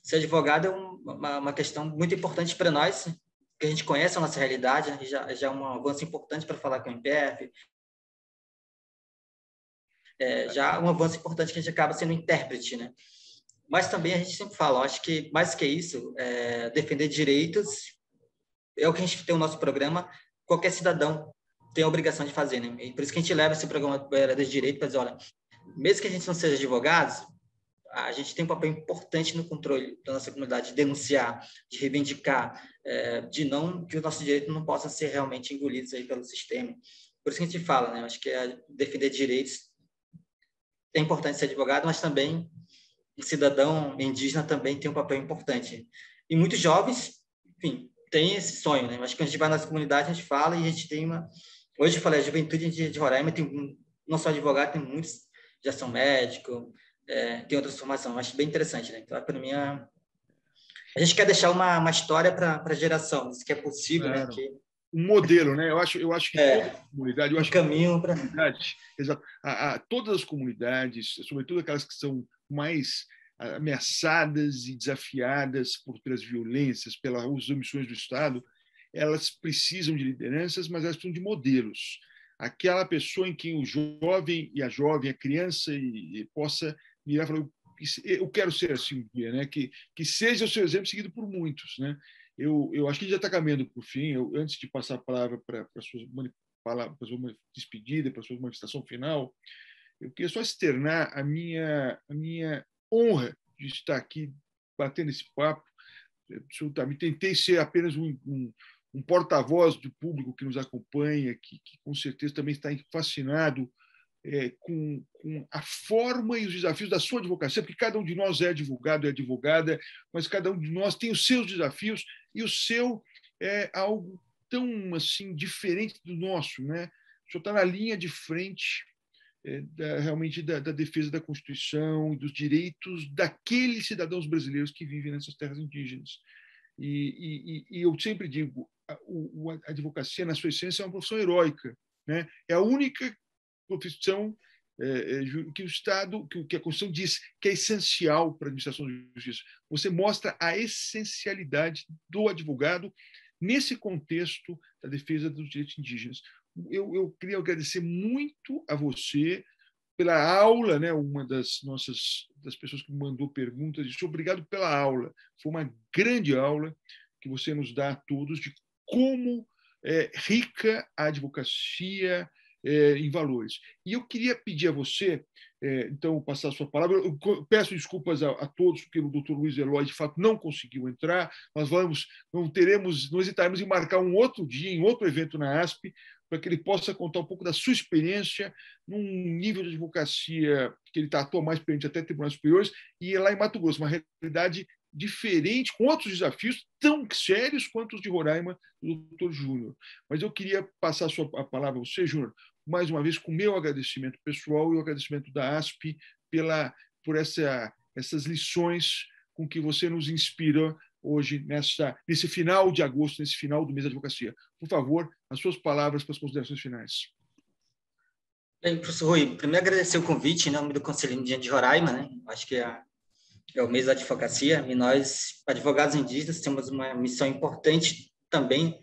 ser advogado é uma questão muito importante para nós, que a gente conhece a nossa realidade, né? Já é um avanço importante para falar com o MPF, já um avanço importante que a gente acaba sendo intérprete, né? Mas também a gente sempre fala, acho que mais que isso, defender direitos é o que a gente tem no nosso programa, qualquer cidadão tem a obrigação de fazer, né? E por isso que a gente leva esse programa de direito para dizer, olha, mesmo que a gente não seja advogados, a gente tem um papel importante no controle da nossa comunidade, de denunciar, de reivindicar, que os nossos direitos não possam ser realmente engolidos aí pelo sistema. Por isso que a gente fala, né? Acho que defender direitos é importante ser advogado, mas também o cidadão indígena também tem um papel importante. E muitos jovens, enfim, têm esse sonho, né? Acho que quando a gente vai nas comunidades, a gente fala e a gente tem uma... Hoje eu falei, a juventude de Roraima tem não só advogado, tem muitos, já são médicos, tem outras formações. Acho bem interessante, né? Então, para mim, a gente quer deixar uma história para a geração, isso que é possível, Claro. né? Que... Um modelo, né? Eu acho que toda comunidade, caminho para exato, todas as comunidades, sobretudo aquelas que são mais ameaçadas e desafiadas pelas violências, pelas omissões do Estado, elas precisam de lideranças, mas elas precisam de modelos. Aquela pessoa em quem o jovem e a jovem, a criança, possa mirar e falar, eu quero ser assim um dia, né? Que seja o seu exemplo seguido por muitos, né? Eu acho que já está caminhando para o fim. Antes de passar a palavra para a sua despedida, para a sua manifestação final, eu queria só externar a minha honra de estar aqui batendo esse papo. Absolutamente. Tentei ser apenas um porta-voz do público que nos acompanha, que com certeza também está fascinado com a forma e os desafios da sua advocacia, porque cada um de nós é advogado, é advogada, mas cada um de nós tem os seus desafios e o seu é algo tão assim diferente do nosso, né? O senhor está na linha de frente realmente da defesa da Constituição e dos direitos daqueles cidadãos brasileiros que vivem nessas terras indígenas. E eu sempre digo, a advocacia, na sua essência, é uma profissão heróica, né? É a única profissão que o Estado, que a Constituição diz que é essencial para a administração da justiça. Você mostra a essencialidade do advogado nesse contexto da defesa dos direitos indígenas. Eu queria agradecer muito a você pela aula, né? Uma das pessoas que me mandou perguntas, disse obrigado pela aula. Foi uma grande aula que você nos dá a todos de como é rica a advocacia em valores. E eu queria pedir a você, então, passar a sua palavra. Eu peço desculpas a todos, porque o Dr. Luiz Eloy, de fato, não conseguiu entrar. Nós não hesitaremos em marcar um outro dia, em outro evento na ASP, para que ele possa contar um pouco da sua experiência num nível de advocacia que ele atua mais perante até tribunais superiores, e lá em Mato Grosso, uma realidade diferente, com outros desafios tão sérios quanto os de Roraima do Dr. Júnior. Mas eu queria passar a palavra a você, Júnior, mais uma vez com o meu agradecimento pessoal e o agradecimento da ASP por essas lições com que você nos inspira hoje, nesse final de agosto, nesse final do mês da advocacia. Por favor, as suas palavras para as considerações finais. Bem, professor Rui, primeiro agradecer o convite em nome do Conselho Indígena de Roraima, né? Acho que é o mês da advocacia, e nós, advogados indígenas, temos uma missão importante também,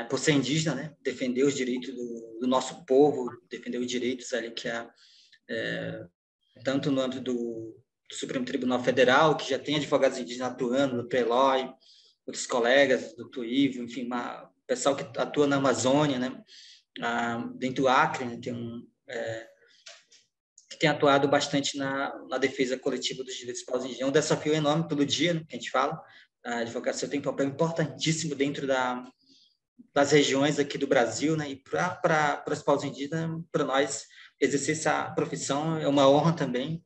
por ser indígena, né? Defender os direitos do nosso povo, defender os direitos ali que tanto no âmbito do Supremo Tribunal Federal, que já tem advogados indígenas atuando, do Eloy, outros colegas, do Tuívo, enfim, pessoal que atua na Amazônia, né? Dentro do Acre, né? Que tem atuado bastante na defesa coletiva dos direitos dos povos indígenas. É um desafio enorme todo dia, né, que a gente fala. A advocacia tem um papel importantíssimo dentro das regiões aqui do Brasil, né? E para os povos indígenas, para nós, exercer essa profissão é uma honra também,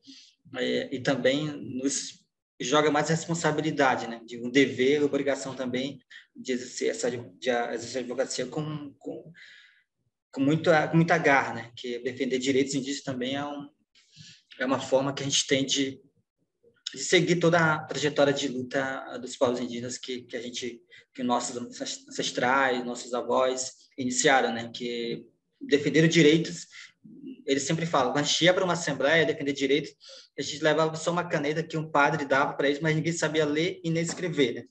e também nos joga mais responsabilidade, né? De um dever, obrigação também de exercer essa advocacia com muita garra, né? Que defender direitos indígenas também é uma forma que a gente tem de seguir toda a trajetória de luta dos povos indígenas que nossos ancestrais, nossos avós iniciaram, né? Que defenderam direitos. Eles sempre falam, quando a gente ia para uma assembleia defender direitos, a gente levava só uma caneta que um padre dava para eles, mas ninguém sabia ler e nem escrever, né?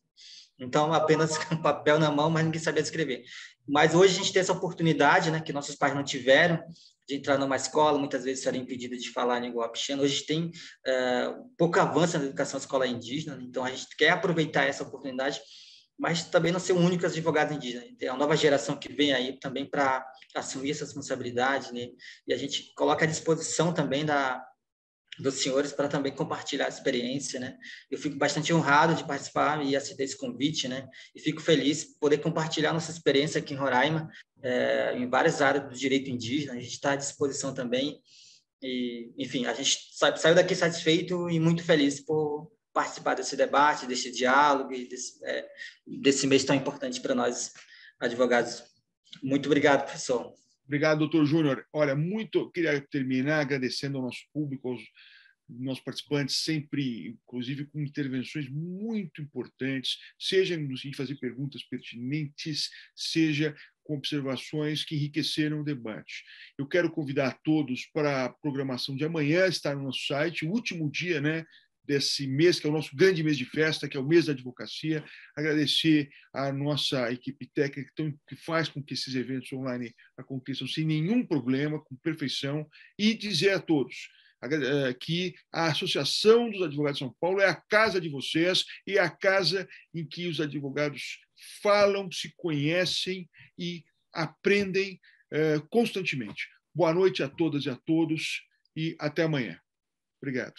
Então, apenas um papel na mão, mas ninguém sabia escrever. Mas hoje a gente tem essa oportunidade, né, que nossos pais não tiveram, de entrar numa escola, muitas vezes eram impedidos de falar a língua wapixana. Hoje tem pouco avanço na educação escolar indígena, então a gente quer aproveitar essa oportunidade, mas também não ser o único advogado indígena. Tem a nova geração que vem aí também para assumir essa responsabilidade, né? E a gente coloca à disposição também dos senhores para também compartilhar a experiência, né? Eu fico bastante honrado de participar e aceitar esse convite, né? E fico feliz por poder compartilhar nossa experiência aqui em Roraima, em várias áreas do direito indígena. A gente está à disposição também. E, enfim, a gente saiu daqui satisfeito e muito feliz por participar desse debate, desse diálogo e desse mês tão importante para nós, advogados. Muito obrigado, professor. Obrigado, doutor Júnior. Olha, queria terminar agradecendo ao nosso público, aos nossos participantes, sempre, inclusive, com intervenções muito importantes, seja no sentido de fazer perguntas pertinentes, seja com observações que enriqueceram o debate. Eu quero convidar todos para a programação de amanhã, está no nosso site, o último dia, né, desse mês, que é o nosso grande mês de festa, que é o mês da advocacia. Agradecer à nossa equipe técnica que faz com que esses eventos online aconteçam sem nenhum problema, com perfeição, e dizer a todos que a Associação dos Advogados de São Paulo é a casa de vocês e é a casa em que os advogados falam, se conhecem e aprendem constantemente. Boa noite a todas e a todos e até amanhã. Obrigado.